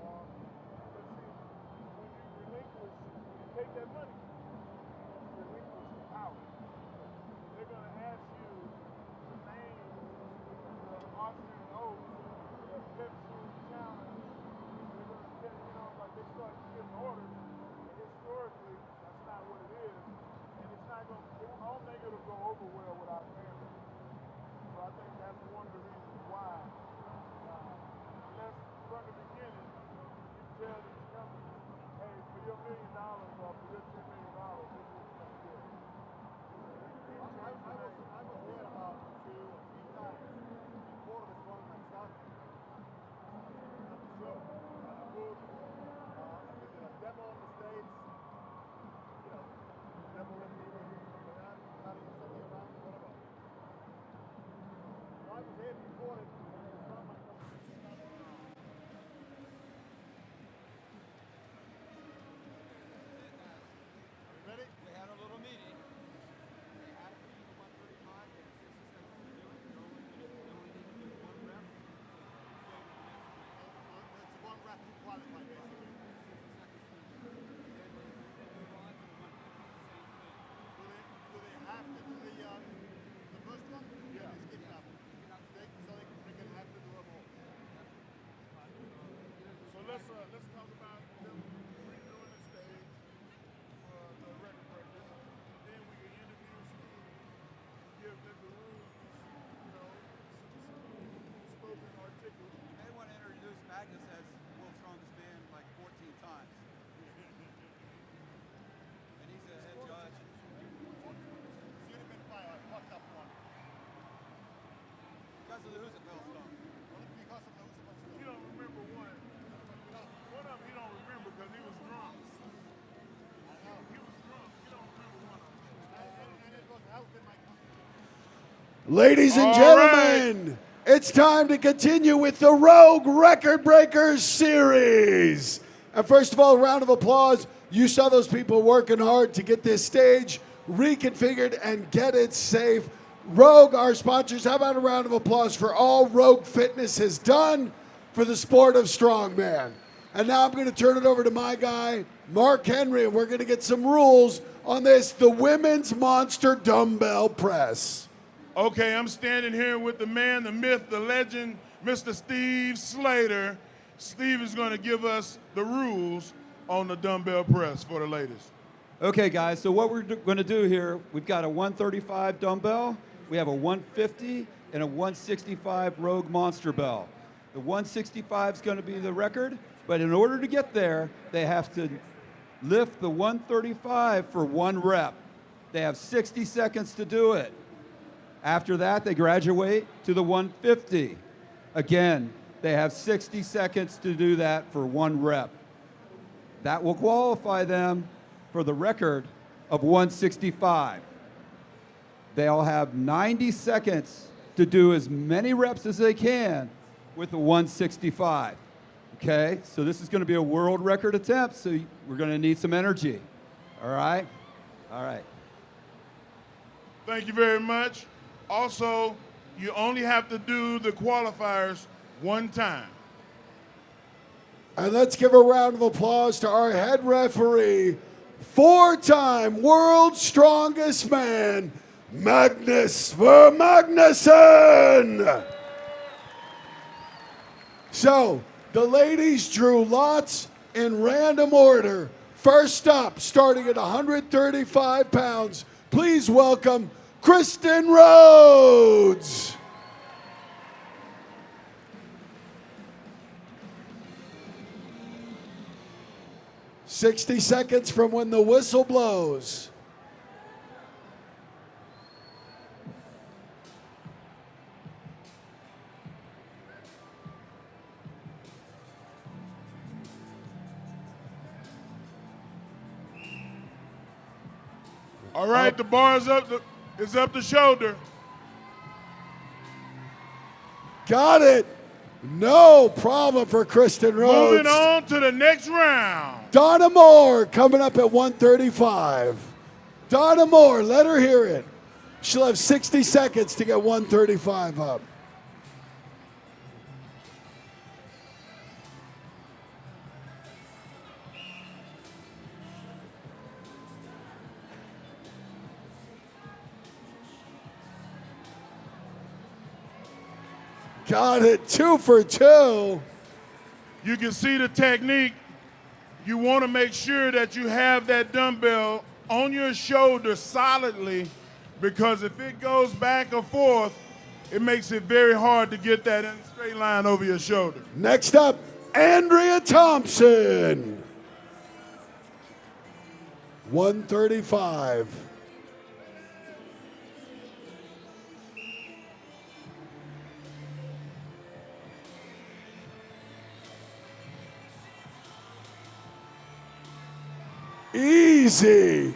on, I just want to make sure we go. Take that money. Relinquish the power. They're going to ask you the name of Austrian Oak, the Pepsi Challenge. They're going to tell you, like they start giving orders. And historically, that's not what it is. And it's not going to, I don't think it'll go over well with our family. So I think that's one of the reasons why. Unless from the beginning, you tell these companies, hey, for your $1 million or for your $2 million, this is what you're going to get. I was there about 2 or 3 times before the Strongman started. At the show, at the booth, we did a demo on the States, demo lifting, carrying something around, whatever. So I was there before it, the Strongman competition started. Ready? We had a little meeting. They had it for 135. They had 60 seconds to do it. They only needed to do 1 rep. It's 1 rep to qualify, basically. 60 seconds to do it. And then they move on to the 150. Same thing. Do they have to do the first one? Yeah. They skip that one. So they can have to do them all. So let's talk about them redoing the stage for the record breakers, and then we can interview Steve, give them the rules, spoken, articulate. They want to introduce Magnus as world's strongest man like 14 times. And he's a head judge. Should have been fired, fucked up one. Because of the Husafell stuff. Only because of those ones. You don't remember one. One of them you don't remember because he was drunk. I know. He was drunk. You don't remember one of them. And it was helping my company. Ladies and All gentlemen, it's time to continue with the Rogue Record Breakers series. And first of all, a round of applause. You saw those people working hard to get this stage reconfigured and get it safe. Rogue, our sponsors, how about a round of applause for all Rogue Fitness has done for the sport of strongman. And now I'm going to turn it over to my guy, Mark Henry, and we're going to get some rules on this, the women's monster dumbbell press. Okay, I'm standing here with the man, the myth, the legend, Mr. Steve Slater. Steve is going to give us the rules on the dumbbell press for the ladies. Okay, guys, so what we're going to do here, we've got a 135 dumbbell, we have a 150, and a 165 Rogue Monster Bell. The 165 is going to be the record, but in order to get there, they have to lift the 135 for 1 rep. They have 60 seconds to do it. After that, they graduate to the 150. Again, they have 60 seconds to do that for 1 rep. That will qualify them for the record of 165. They'll have 90 seconds to do as many reps as they can with the 165. Okay, so this is going to be a world record attempt, so we're going to need some energy. All right? All right. Thank you very much. Also, you only have to do the qualifiers 1 time. And let's give a round of applause to our head referee, 4-time world's strongest man, Magnus for Magnuson. So, the ladies drew lots in random order. First up, starting at 135 pounds, please welcome Kristen Rhodes. "60 seconds from when the whistle blows." All right, the bar is up the shoulder. Got it. No problem for Kristen Rhodes. Moving on to the next round. Donna Moore coming up at 135. Donna Moore, let her hear it. She'll have 60 seconds to get 135 up. Got it, 2 for 2. You can see the technique. You want to make sure that you have that dumbbell on your shoulder solidly, because if it goes back or forth, it makes it very hard to get that in a straight line over your shoulder. Next up, Andrea Thompson. 135. Easy.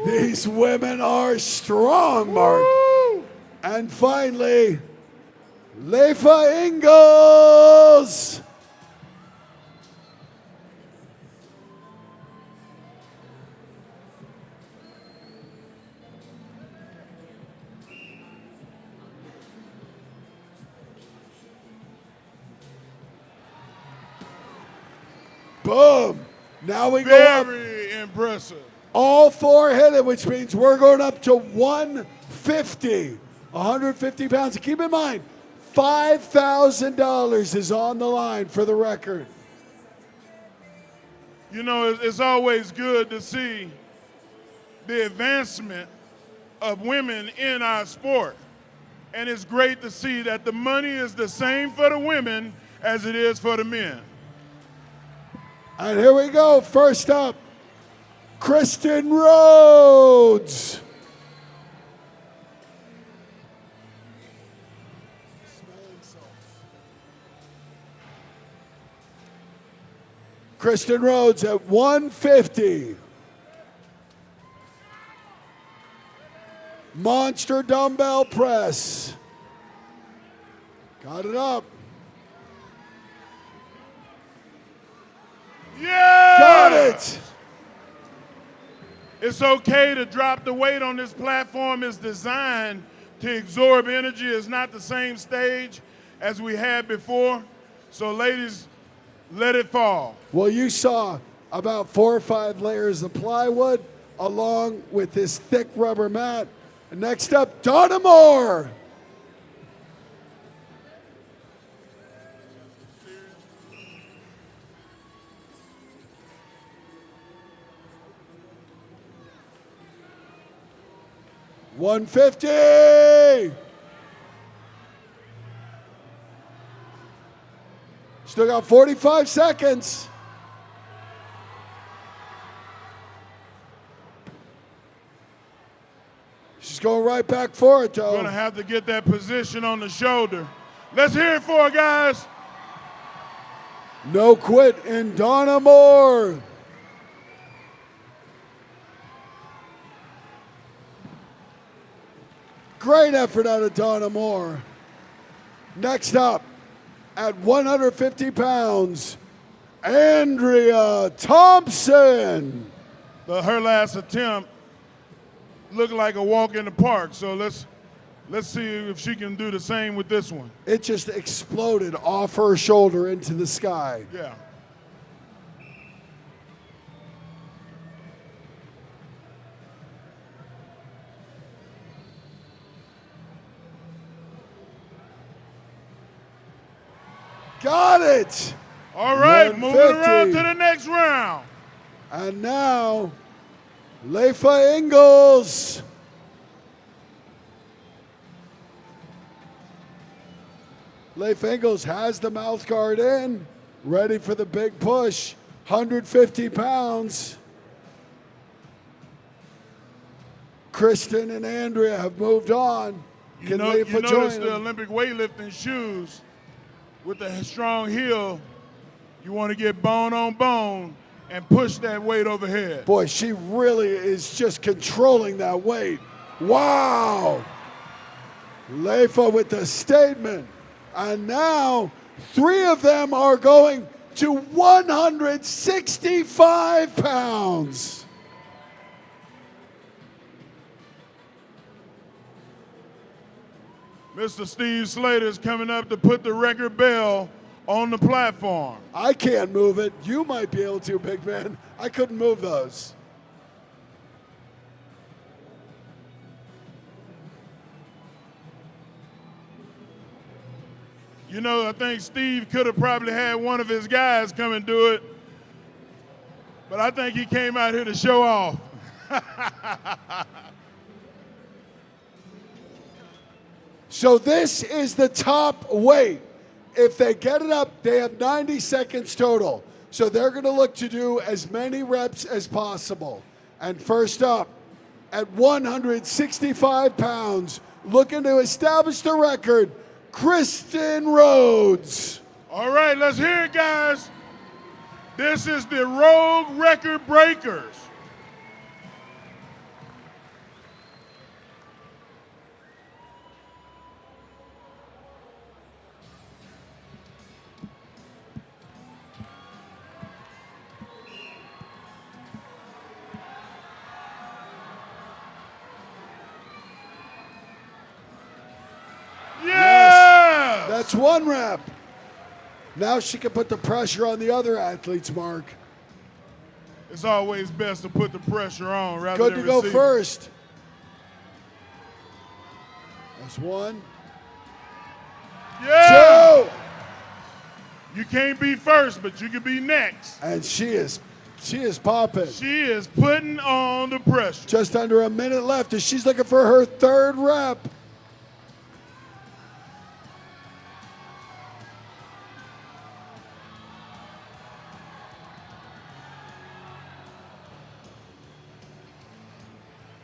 These women are strong, Mark. Woo! And finally, Leifa Ingalls. Boom. Now we go up. Very impressive. All 4 hit it, which means we're going up to 150. 150 pounds. Keep in mind, $5,000 is on the line for the record. You know, it's always good to see the advancement of women in our sport. And it's great to see that the money is the same for the women as it is for the men. And here we go. First up, Kristen Rhodes. Kristen Rhodes at 150. Monster dumbbell press. Got it up. Yeah! Got it. It's okay to drop the weight on this platform. It's designed to absorb energy. It's not the same stage as we had before. So ladies, let it fall. Well, you saw about 4 or 5 layers of plywood along with this thick rubber mat. And next up, Donna Moore. $150. Still got 45 seconds. She's going right back for it, though. Gonna have to get that position on the shoulder. Let's hear it for her, guys. No quit in Donna Moore. Great effort out of Donna Moore. Next up, at 150 pounds, Andrea Thompson. Her last attempt looked like a walk in the park, so let's see if she can do the same with this one. It just exploded off her shoulder into the sky. Yeah. Got it. All right, moving 150. around to the next round. And now, Leifa Ingalls. Leif Ingalls has the mouth guard in, ready for the big push. 150 pounds. Kristen and Andrea have moved on. You Leifa notice join the them? Olympic weightlifting shoes with the strong heel. You want to get bone on bone and push that weight overhead. Boy, she really is just controlling that weight. Wow. Leifa with the statement. And now 3 of them are going to 165 pounds. Mr. Steve Slater is coming up to put the record bell on the platform. I can't move it. You might be able to, big man. I couldn't move those. You know, I think Steve could have probably had one of his guys come and do it, but I think he came out here to show off. So this is the top weight. If they get it up, they have 90 seconds total. So they're going to look to do as many reps as possible. And first up, at 165 pounds, looking to establish the record, Kristen Rhodes. All right, let's hear it, guys. This is the Rogue Record Breakers. Yeah! That's 1 rep. Now she can put the pressure on the other athletes, Mark. It's always best to put the pressure on rather Good than to go receive. first. That's 1. Yeah! 2. You can't be first, but you can be next. And she is popping. She is putting on the pressure. Just under a minute left as she's looking for her 3rd rep.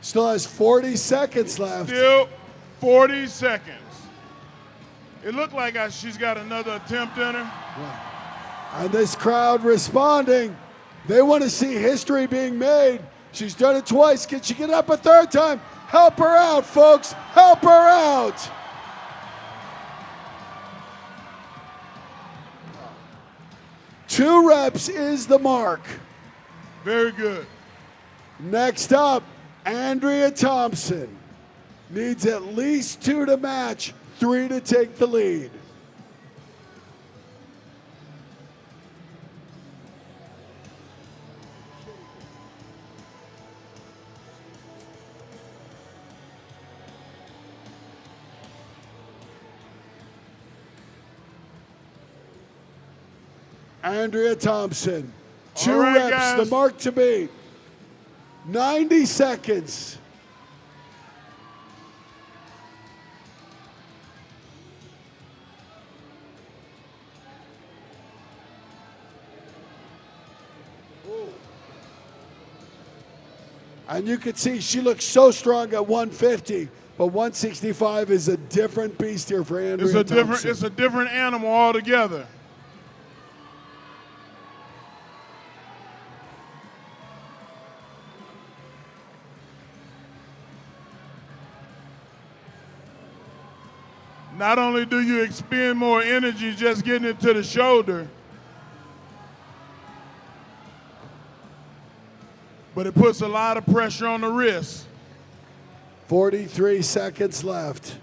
Still has 40 seconds left. Still 40 seconds. It looked like she's got another attempt in her. And this crowd responding. They want to see history being made. She's done it twice. Can she get up a 3rd time? Help her out, folks. Help her out. Two reps is the mark. Very good. Next up, Andrea Thompson. Needs at least 2 to match, 3 to take the lead. Andrea Thompson. 2 All right, reps, guys. the mark to beat. 90 seconds. And you can see she looks so strong at 150, but 165 is a different beast here for Andrea Thompson. It's a different animal altogether. Not only do you expend more energy just getting it to the shoulder, but it puts a lot of pressure on the wrist. 43 seconds left.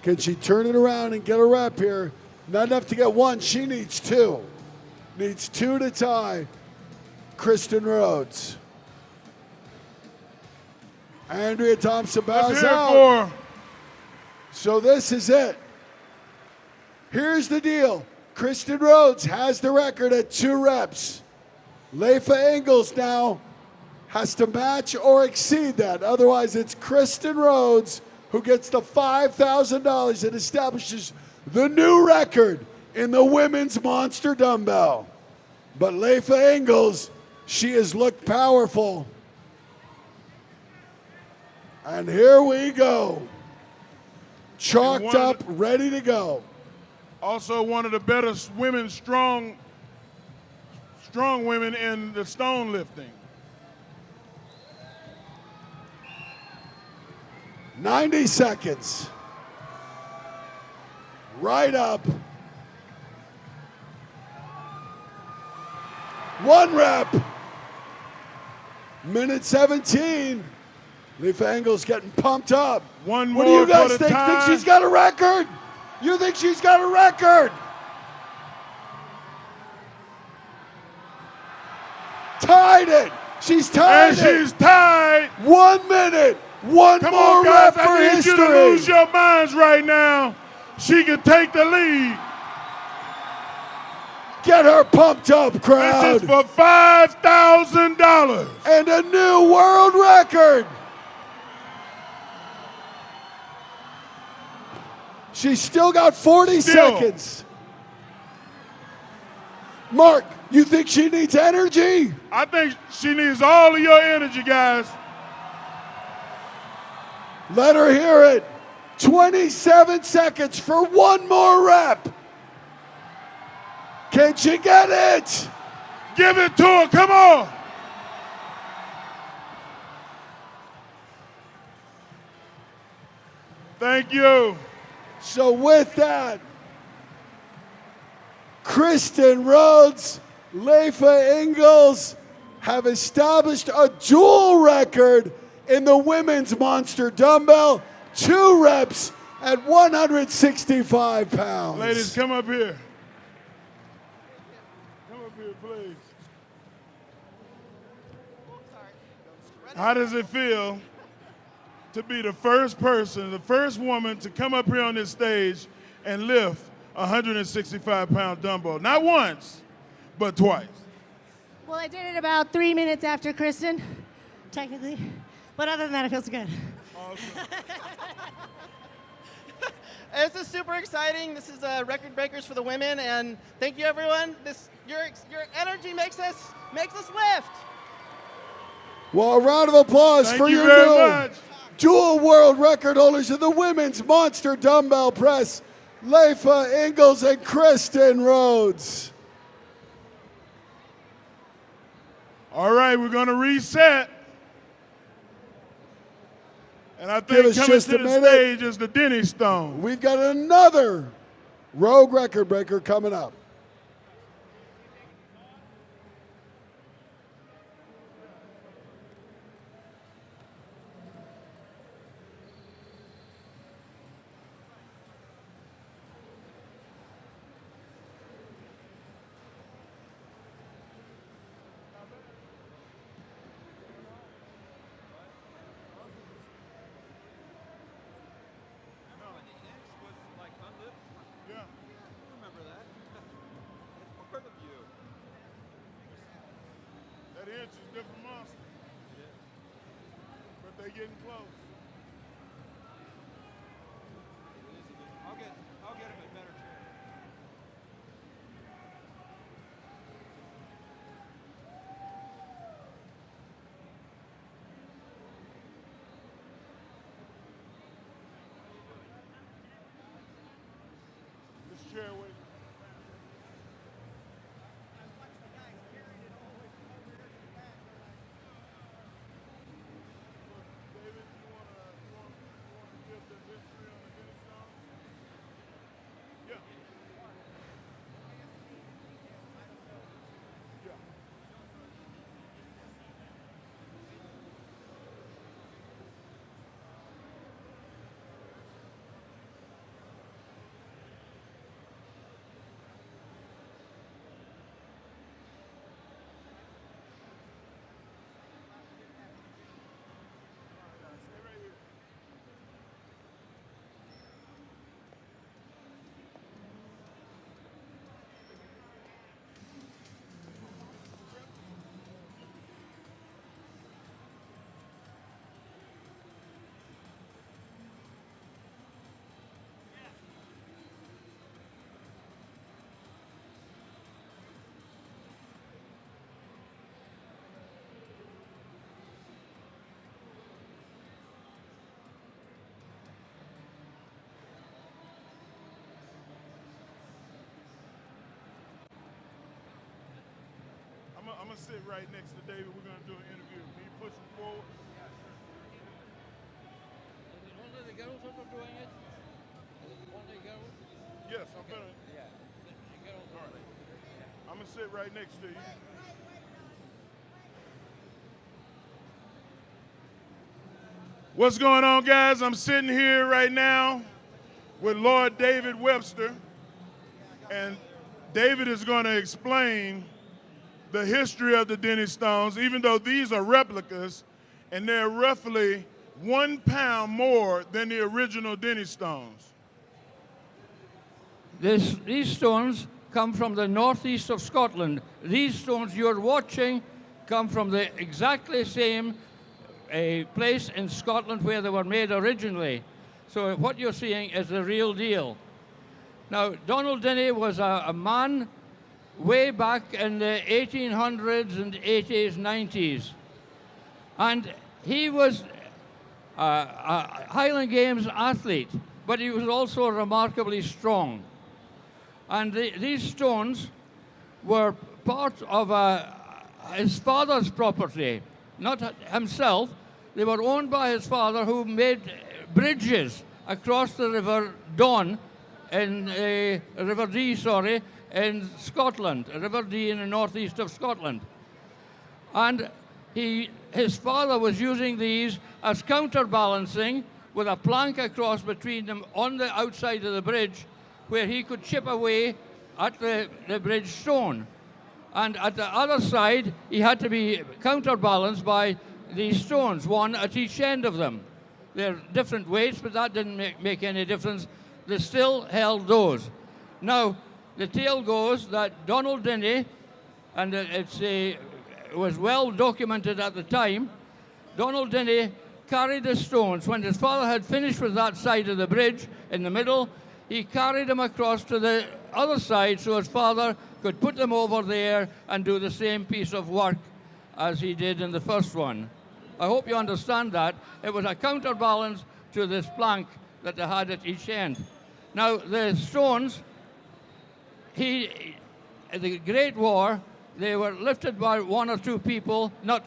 Can she turn it around and get a rep here? Not enough to get 1, she needs 2. Needs 2 to tie Kristen Rhodes. Andrea Thompson bows Let's hear it out. for her. So this is it. Here's the deal. Kristen Rhodes has the record at 2 reps. Leifa Ingalls now has to match or exceed that. Otherwise, it's Kristen Rhodes who gets the $5,000 and establishes the new record in the women's monster dumbbell. But Leifa Ingalls, she has looked powerful. And here we go. Chalked up, ready to go. Also one of the better women, strong women in the stone lifting. 90 seconds. Right up. 1 rep. Minute 17. Leifa Ingalls getting pumped up. One What do more you guys for the think? time. Think she's got a record? You think she's got a record? Tied it. She's tied And it. she's tied. 1 minute. One Come more on, guys. rep for I need history. you to lose your minds right now. She can take the lead. Get her pumped up, crowd. This is for $5,000. And a new world record. She's still got 40 seconds. Mark, you think she needs energy? I think she needs all of your energy, guys. Let her hear it. 27 seconds for 1 more rep. Can she get it? Give it to her, come on. Thank you. So with that, Kristen Rhodes, Leifa Ingalls have established a dual record in the women's monster dumbbell, 2 reps at 165 pounds. Ladies, come up here. Come up here, please. How does it feel to be the first person, the first woman to come up here on this stage and lift a 165-pound dumbbell? Not once, but twice. Well, I did it about 3 minutes after Kristen, technically. But other than that, it feels good. Awesome. This is super exciting. This is record breakers for the women, and thank you, everyone. Your energy makes us lift. Well, a round of applause Thank for you your very new much. dual world record holders of the women's monster dumbbell press, Leifa Ingalls and Kristen Rhodes. All right, we're going to reset. And I Give think us coming just to a the minute. stage is the Denny Stone. We've got another rogue record breaker coming up. That inch is different monster. But they getting close. I'll get him a better chair. This chair weighs. David, you want going to sit right next to David. We're going to do an interview. Can you push him forward? Is it only the girls that are doing it? Is it only girls? Yes, I'm going to. Yeah. The girls All are right. doing it. I'm going to sit right next to you. What's going on, guys? I'm sitting here right now with Lord David Webster, and David is going to explain the history of the Denny stones, even though these are replicas, and they're roughly 1 pound more than the original Denny stones. These stones come from the northeast of Scotland. These stones you're watching come from the exactly same place in Scotland where they were made originally. So what you're seeing is the real deal. Now, Donald Denny was a man way back in the 1800s and 80s, 90s. And he was a Highland Games athlete, but he was also remarkably strong. And these stones were part of his father's property, not himself. They were owned by his father, who made bridges across the River Don, River Dee, sorry, in Scotland, River Dee in the northeast of Scotland. And his father was using these as counterbalancing with a plank across between them on the outside of the bridge, where he could chip away at the bridge stone. And at the other side, he had to be counterbalanced by these stones, one at each end of them. They're different weights, but that didn't make any difference. They still held those. Now, the tale goes that Donald Denny, and it was well documented at the time, Donald Denny carried the stones. When his father had finished with that side of the bridge in the middle, he carried them across to the other side so his father could put them over there and do the same piece of work as he did in the first one. I hope you understand that. It was a counterbalance to this plank that they had at each end. Now, the stones, the Great War, they were lifted by one or two people, not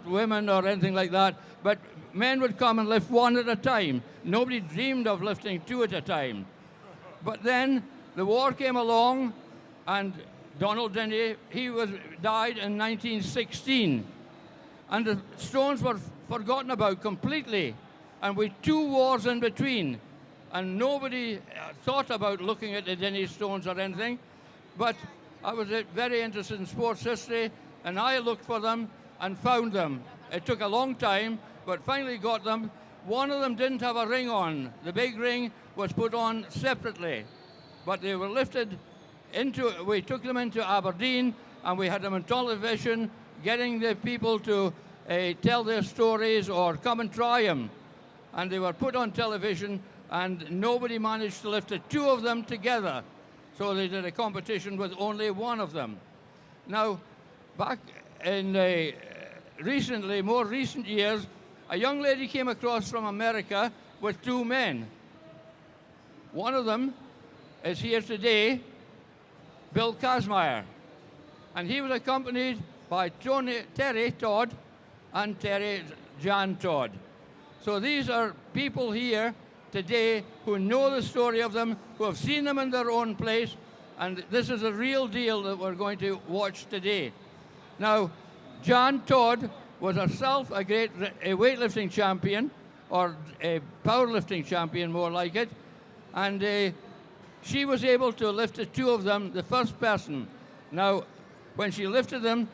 women or anything like that, but men would come and lift one at a time. Nobody dreamed of lifting two at a time. But then the war came along, and Donald Denny, died in 1916. And the stones were forgotten about completely. And with 2 wars in between. And nobody thought about looking at the Denny stones or anything. But I was very interested in sports history, and I looked for them and found them. It took a long time, but finally got them. One of them didn't have a ring on. The big ring was put on separately. But they were lifted we took them into Aberdeen, and we had them on television, getting the people to tell their stories or come and try them. And they were put on television, and nobody managed to lift it. 2 of them together. So they did a competition with only 1 of them. Now, back in more recent years, a young lady came across from America with 2 men. One of them is here today, Bill Kazmaier. And he was accompanied by Terry Todd and Jan Todd. So these are people here today who know the story of them, who have seen them in their own place, and this is a real deal that we're going to watch today. Now, Jan Todd was herself a weightlifting champion, or a powerlifting champion, more like it, and she was able to lift the 2 of them, the first person. Now, when she lifted them,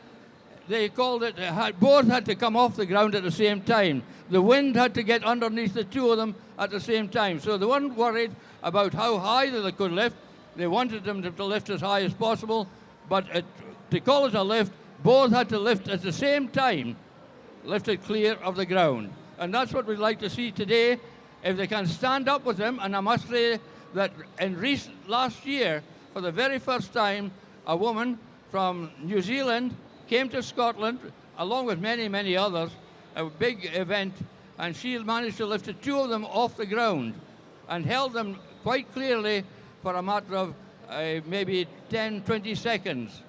they called it, both had to come off the ground at the same time. The wind had to get underneath the 2 of them at the same time. So they weren't worried about how high they could lift. They wanted them to lift as high as possible, but to call it a lift, both had to lift at the same time, lifted clear of the ground. And that's what we'd like to see today, if they can stand up with them. And I must say that last year, for the very first time, a woman from New Zealand came to Scotland, along with many, many others, a big event, and she managed to lift the 2 of them off the ground and held them quite clearly for a matter of maybe 10, 20 seconds.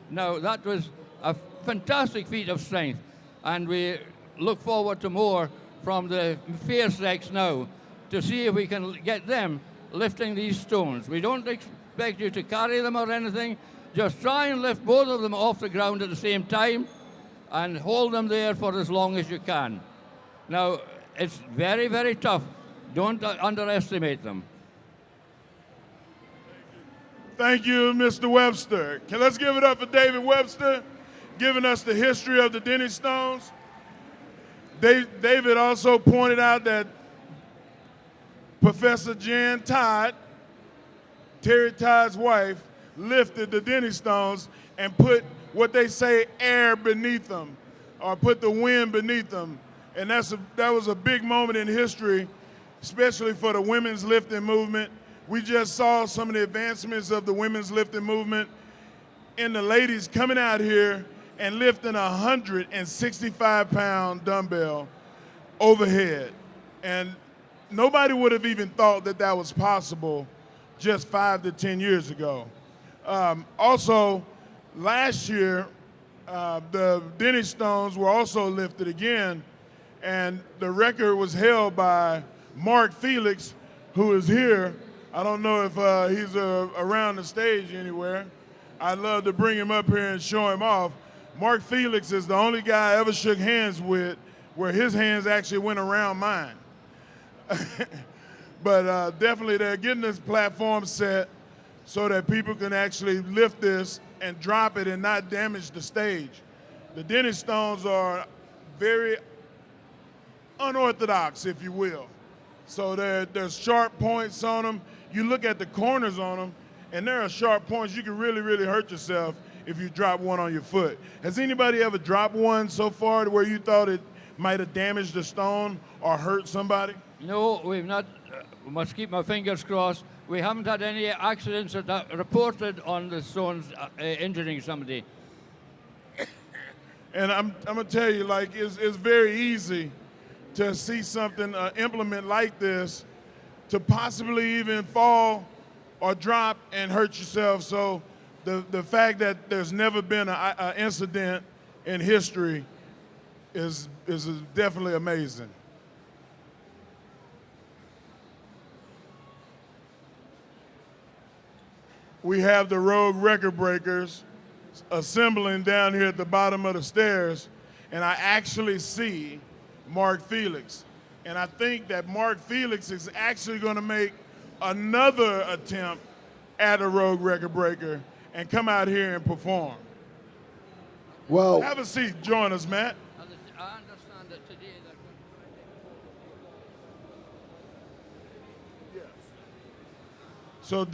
Now, that was a fantastic feat of strength. And we look forward to more from the fair sex now to see if we can get them lifting these stones. We don't expect you to carry them or anything. Just try and lift both of them off the ground at the same time and hold them there for as long as you can. Now, it's very, very tough. Don't underestimate them. Thank you, Mr. Webster. Let's give it up for David Webster, giving us the history of the Denny stones. David also pointed out that Professor Jan Todd, Terry Todd's wife, lifted the Denny stones and put what they say air beneath them, or put the wind beneath them. And that was a big moment in history, especially for the women's lifting movement. We just saw some of the advancements of the women's lifting movement in the ladies coming out here and lifting a 165-pound dumbbell overhead. And nobody would have even thought that that was possible just 5 to 10 years ago. Also, last year, the Denny stones were also lifted again, and the record was held by Mark Felix, who is here. I don't know if he's around the stage anywhere. I'd love to bring him up here and show him off. Mark Felix is the only guy I ever shook hands with where his hands actually went around mine. But definitely they're getting this platform set so that people can actually lift this and drop it and not damage the stage. The Denny stones are very unorthodox, if you will. So there's sharp points on them. You look at the corners on them, and there are sharp points. You can really, really hurt yourself if you drop one on your foot. Has anybody ever dropped one so far to where you thought it might have damaged the stone or hurt somebody? No, we've not. Must keep my fingers crossed. We haven't had any accidents that are reported on the stones injuring somebody. And I'm gonna tell you, like, it's very easy to see something, implement like this, to possibly even fall or drop and hurt yourself. So the fact that there's never been an incident in history is definitely amazing. We have the Rogue Record Breakers assembling down here at the bottom of the stairs, and I actually see Mark Felix. And I think that Mark Felix is actually going to make another attempt at a Rogue Record Breaker and come out here and perform. Well, have a seat. Join us, Matt. I understand that today that So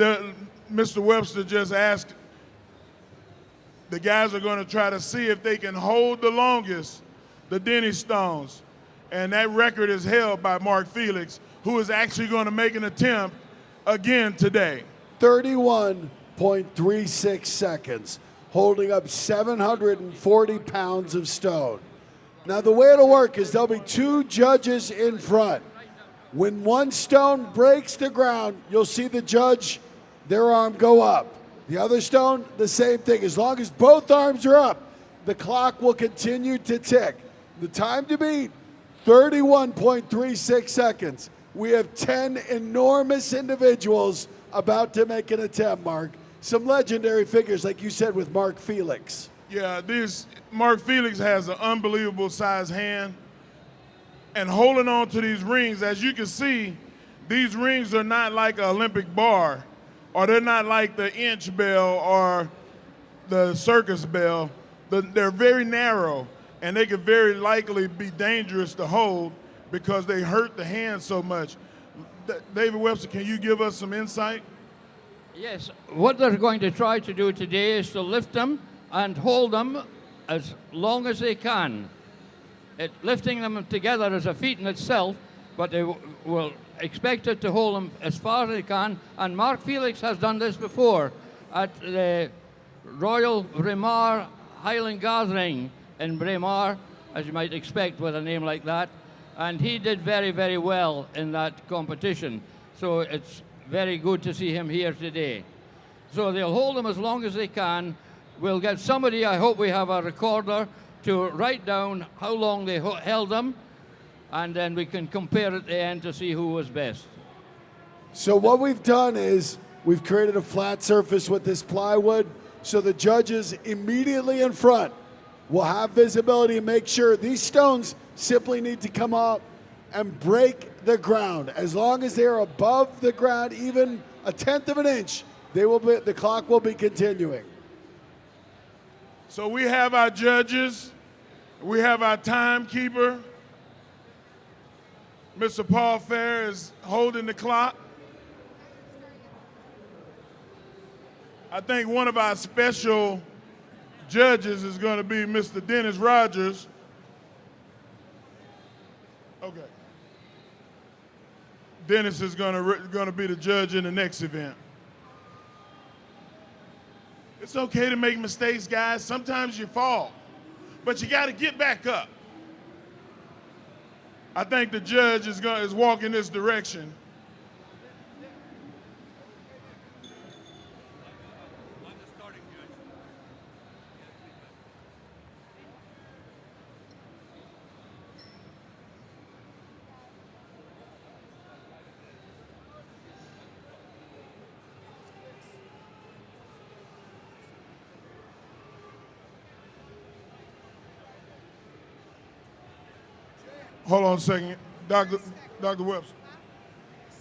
Mr. Webster just asked, the guys are going to try to see if they can hold the longest, the Denny stones. And that record is held by Mark Felix, who is actually going to make an attempt again today. 31.36 seconds, holding up 740 pounds of stone. Now the way it'll work is there'll be two judges in front. When one stone breaks the ground, you'll see the judge, their arm go up. The other stone, the same thing. As long as both arms are up, the clock will continue to tick. The time to beat, 31.36 seconds. We have 10 enormous individuals about to make an attempt, Mark. Some legendary figures, like you said, with Mark Felix. Yeah, Mark Felix has an unbelievable size hand. And holding on to these rings, as you can see, these rings are not like an Olympic bar, or they're not like the inch bell or the circus bell. They're very narrow, and they could very likely be dangerous to hold because they hurt the hand so much. David Webster, can you give us some insight? Yes, what they're going to try to do today is to lift them and hold them as long as they can. Lifting them together is a feat in itself, but they will expect it to hold them as far as they can. And Mark Felix has done this before at the Royal Braemar Highland Gathering in Braemar, as you might expect with a name like that. And he did very, very well in that competition. So it's very good to see him here today. So they'll hold them as long as they can. we'll get somebody, I hope we have a recorder, to write down how long they held them, and then we can compare at the end to see who was best. So what we've done is we've created a flat surface with this plywood, so the judges immediately in front will have visibility and make sure these stones simply need to come up and break the ground. As long as they're above the ground, even a tenth of an inch, the clock will be continuing. So we have our judges, we have our timekeeper. Mr. Paul Fair is holding the clock. I think one of our special judges is going to be Mr. Dennis Rogers. Okay. Dennis is going to be the judge in the next event. It's okay to make mistakes, guys. Sometimes you fall, but you got to get back up. I think the judge is walking this direction. Hold on a second, Dr. Webster.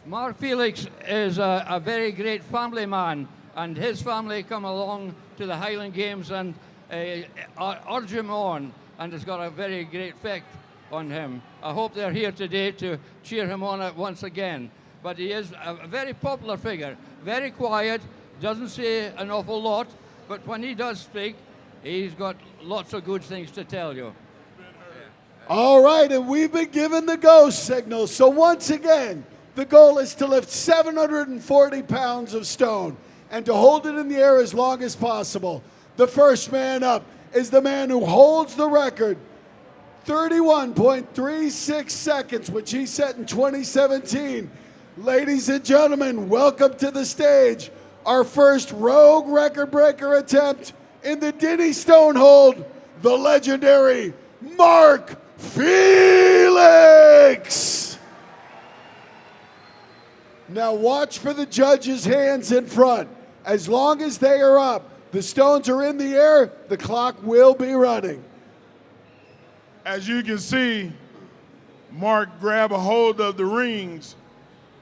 Mark Felix is a very great family man, and his family come along to the Highland Games and urge him on, and it's got a very great effect on him. I hope they're here today to cheer him on once again. But he is a very popular figure, very quiet, doesn't say an awful lot, but when he does speak, he's got lots of good things to tell you. All right, and we've been given the go signal. So once again, the goal is to lift 740 pounds of stone and to hold it in the air as long as possible. The first man up is the man who holds the record, 31.36 seconds, which he set in 2017. Ladies and gentlemen, welcome to the stage, our first rogue record breaker attempt in the Denny Stonehold, the legendary Mark Felix. Now watch for the judges' hands in front. As long as they are up, the stones are in the air, the clock will be running. As you can see, Mark grabbed a hold of the rings.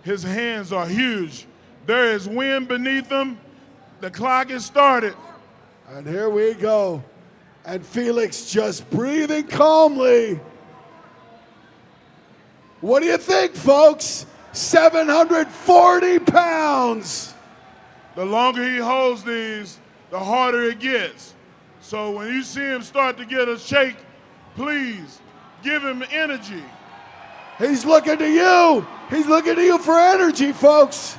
His hands are huge. There is wind beneath him. The clock is started. And here we go. And Felix just breathing calmly. What do you think, folks? 740 pounds. The longer he holds these, the harder it gets. So when you see him start to get a shake, please give him energy. He's looking to you. He's looking to you for energy, folks.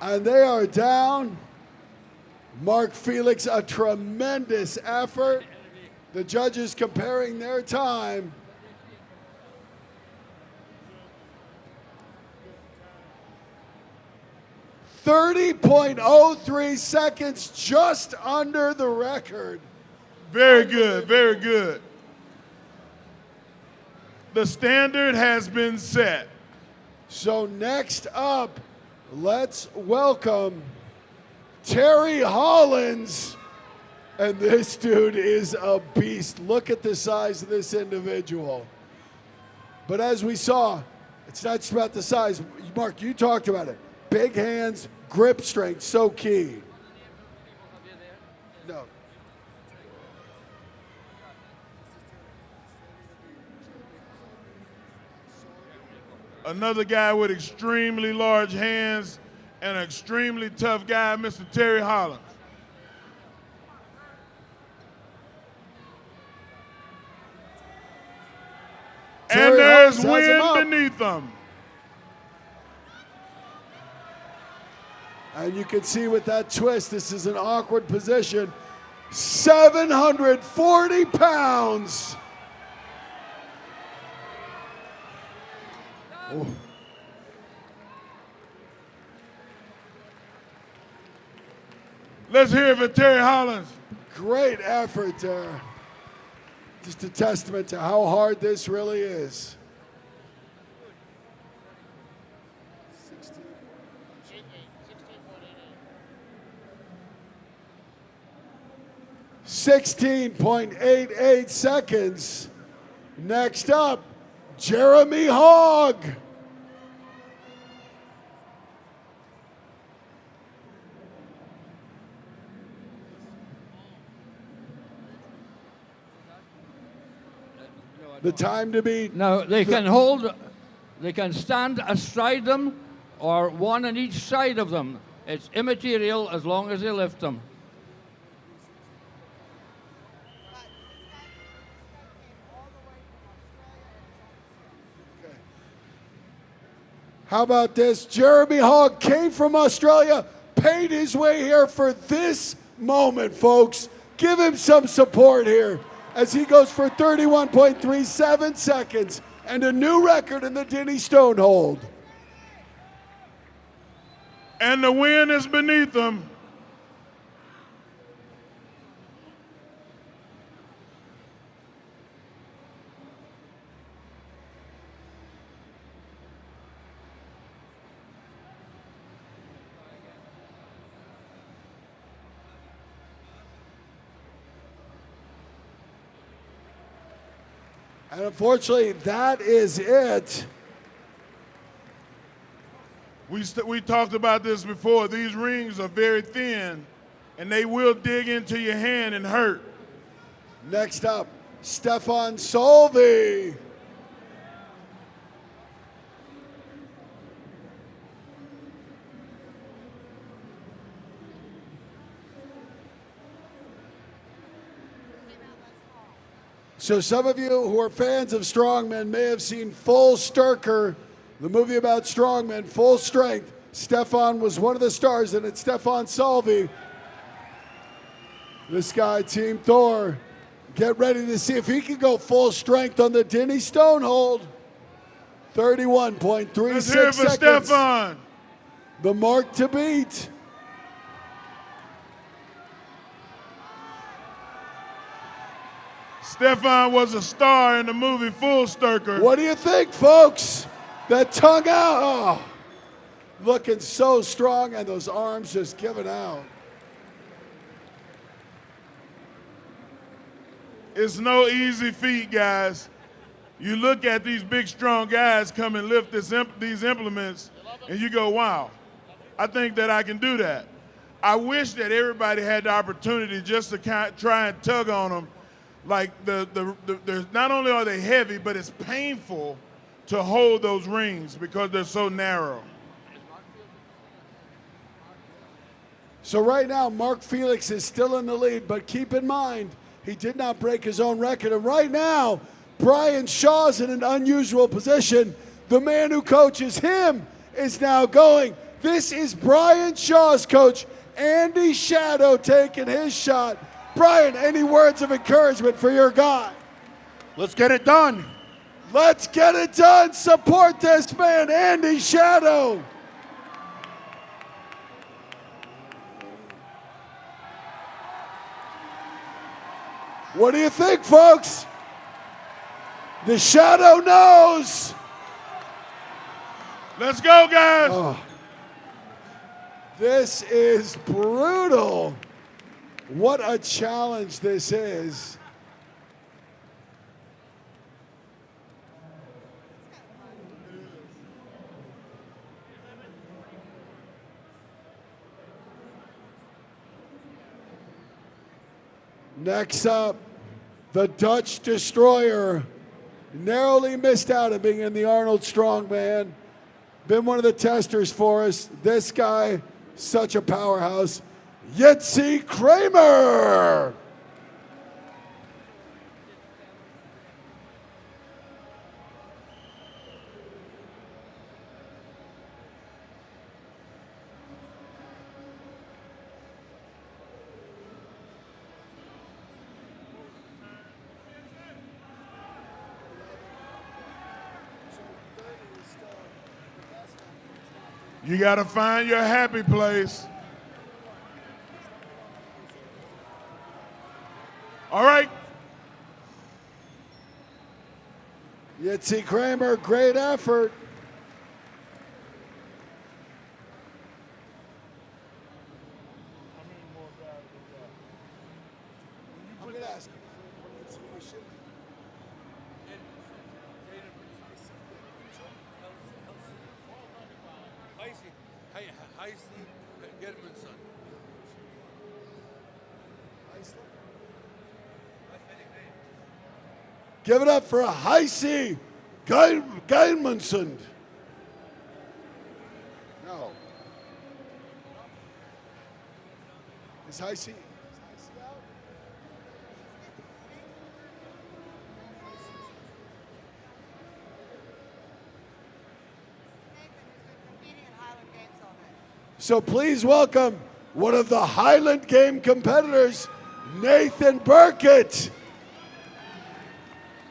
And they are down. Mark Felix, a tremendous effort. The judges comparing their time. .03 seconds, just under the record. Very good, very good. The standard has been set. So next up, let's welcome Terry Hollins. And this dude is a beast. Look at the size of this individual. But as we saw, it's not just about the size. Mark, you talked about it. Big hands, grip strength, so key. No. Another guy with extremely large hands and an extremely tough guy, Mr. Terry Hollins. And there's wind beneath them. And you can see with that twist, this is an awkward position. 740 pounds. Oh. Let's hear it for Terry Hollins. Great effort there. Just a testament to how hard this really is. 16.88 seconds. Next up, Jeremy Hogg. The time to beat. Now, they can stand astride them or one on each side of them. It's immaterial as long as they lift them. How about this? Jeremy Hogg came from Australia, paid his way here for this moment, folks. Give him some support here as he goes for 31.37 seconds and a new record in the Denny Stone hold. And the win is beneath him. And unfortunately, that is it. We talked about this before. These rings are very thin, and they will dig into your hand and hurt. Next up, Stefan Solvi. So some of you who are fans of strongmen may have seen Full Sturker, the movie about strongmen, Full Strength. Stefan was one of the stars in it, Stefan Solvi. This guy, Team Thor, get ready to see if he can go full strength on the Denny Stone hold. 31.36 Let's hear it for seconds. Stefan. The mark to beat. Stefan was a star in the movie Full Sturker. What do you think, folks? That tongue out, oh, looking so strong, and those arms just giving out. It's no easy feat, guys. You look at these big, strong guys come and lift these implements, and you go, wow, I think that I can do that. I wish that everybody had the opportunity just to try and tug on them. Like, not only are they heavy, but it's painful to hold those rings because they're so narrow. So right now, Mark Felix is still in the lead, but keep in mind, he did not break his own record. And right now, Brian Shaw's in an unusual position. The man who coaches him is now going. This is Brian Shaw's coach, Andy Shadow, taking his shot. Brian, any words of encouragement for your guy? Let's get it done. Let's get it done. Support this man, Andy Shadow. What do you think, folks? The Shadow knows. Let's go, guys. Oh, this is brutal. What a challenge this is. Next up, the Dutch Destroyer. Narrowly missed out on being in the Arnold Strongman. Been one of the testers for us. This guy, such a powerhouse. Yetzi Kramer. You got to find your happy place. All right. Yitzi Kramer, great effort. I'm going to ask you. Give it up for Heisey Geilmanson. No. Is Heisey out? So please welcome one of the Highland Game competitors, Nathan Burkett.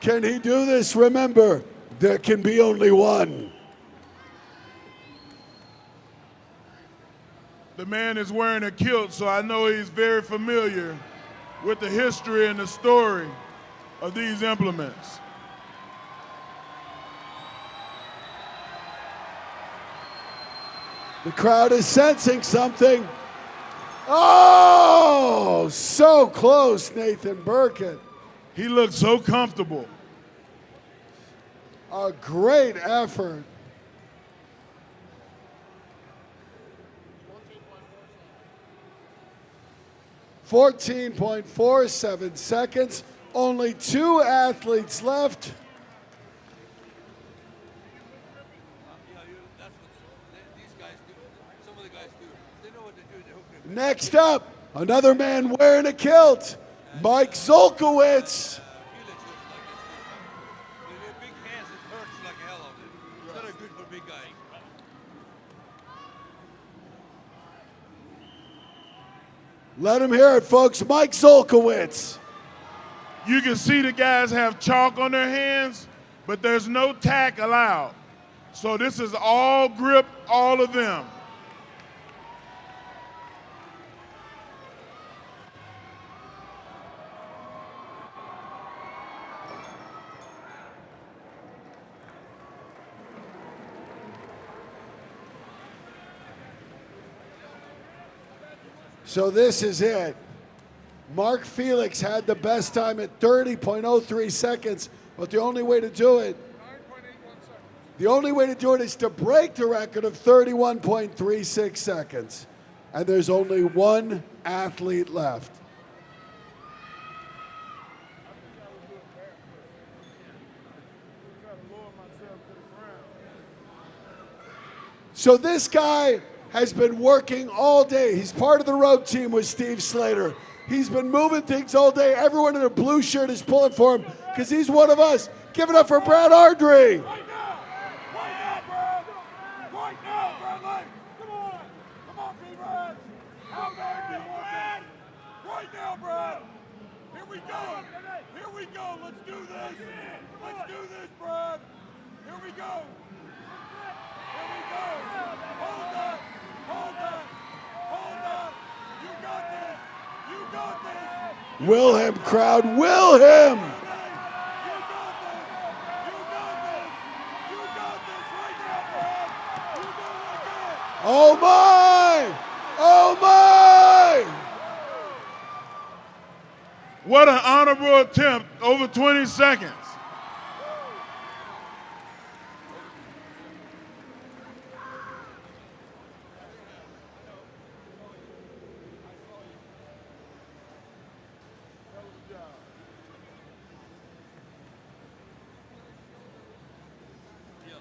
Can he do this? Remember, there can be only one. The man is wearing a kilt, so I know he's very familiar with the history and the story of these implements. The crowd is sensing something. Oh, so close, Nathan Burkett. He looked so comfortable. A great effort. 14.47 seconds. Only 2 athletes left. Next up, another man wearing a kilt, Mike Zolkowitz. Let him hear it, folks. Mike Zolkowitz. You can see the guys have chalk on their hands, but there's no tack allowed. So this is all grip, all of them. So this is it. Mark Felix had the best time at 30.03 seconds, but the only way to do it, is to break the record of 31.36 seconds. And there's only one athlete left. So this guy has been working all day. He's part of the road team with Steve Slater. He's been moving things all day. Everyone in a blue shirt is pulling for him because he's one of us. Give it up for Brad Ardrey. Right now! Right now, Brad! Right now, Bradley! Come on! Come on, Brad! How bad do you want this? Right now, Brad! Here we go! Here we go! Let's do this! Let's do this, Brad! Here we go! Here we go! Hold that! Hold that! Hold that! You got this! You got this! Wilhelm crowd, Wilhelm! Oh my! Oh my! What an honorable attempt, over 20 seconds.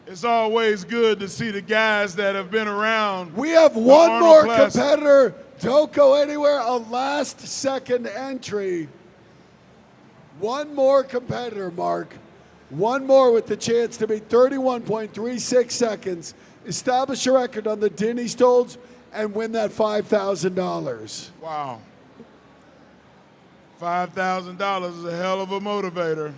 It's always good to see the guys that have been around. We have one more competitor. Don't go anywhere. A last second entry. One more competitor, Mark. One more with the chance to beat 31.36 seconds. Establish a record on the Denny Stolds and win that $5,000. Wow. $5,000 is a hell of a motivator.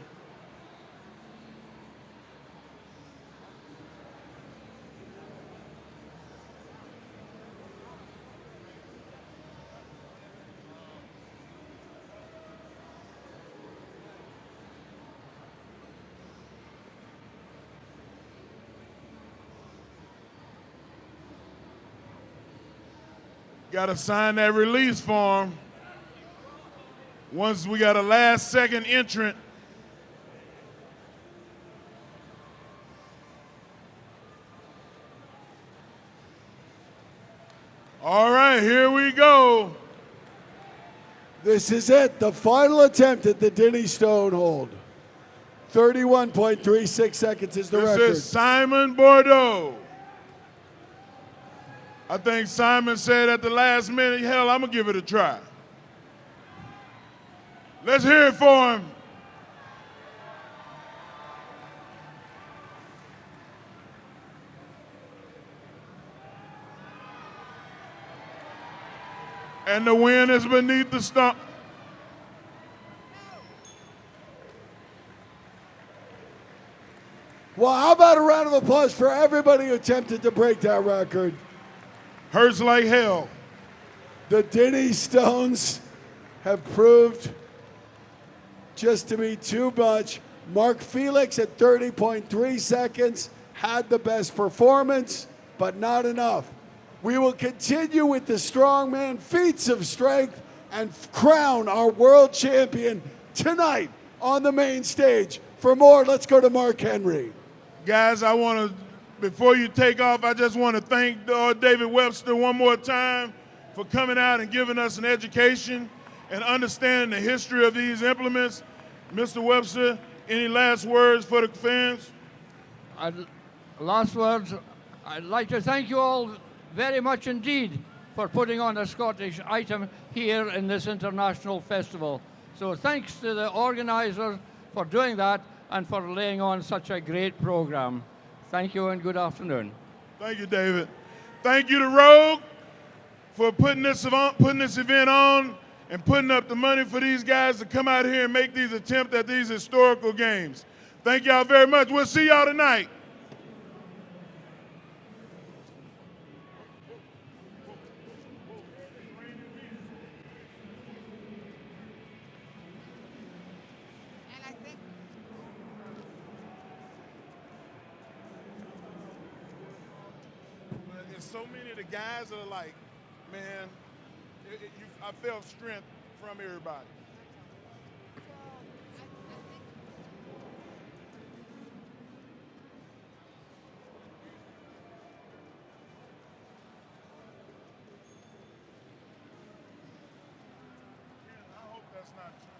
Got to sign that release form. Once we got a last second entrant. All right, here we go. This is it, the final attempt at the Denny Stone hold. 31.36 seconds is the record. This is Simon Bordeaux. I think Simon said at the last minute, hell, I'm going to give it a try. Let's hear it for him. And the win is beneath the stump. Well, how about a round of applause for everybody who attempted to break that record? Hurts like hell. The Denny Stones have proved just to be too much. Mark Felix at 30.3 seconds had the best performance, but not enough. We will continue with the strongman feats of strength and crown our world champion tonight on the main stage. For more, let's go to Mark Henry. Guys, I want to, before you take off, I just want to thank David Webster one more time for coming out and giving us an education and understanding the history of these implements. Mr. Webster, any last words for the fans? Last words, I'd like to thank you all very much indeed for putting on a Scottish item here in this international festival. So thanks to the organizers for doing that and for laying on such a great program. Thank you and good afternoon. Thank you, David. Thank you to Rogue for putting this event on and putting up the money for these guys to come out here and make these attempts at these historical games. Thank y'all very much. We'll see y'all tonight. So many of the guys that are like, man, I felt strength from everybody. I hope that's not true.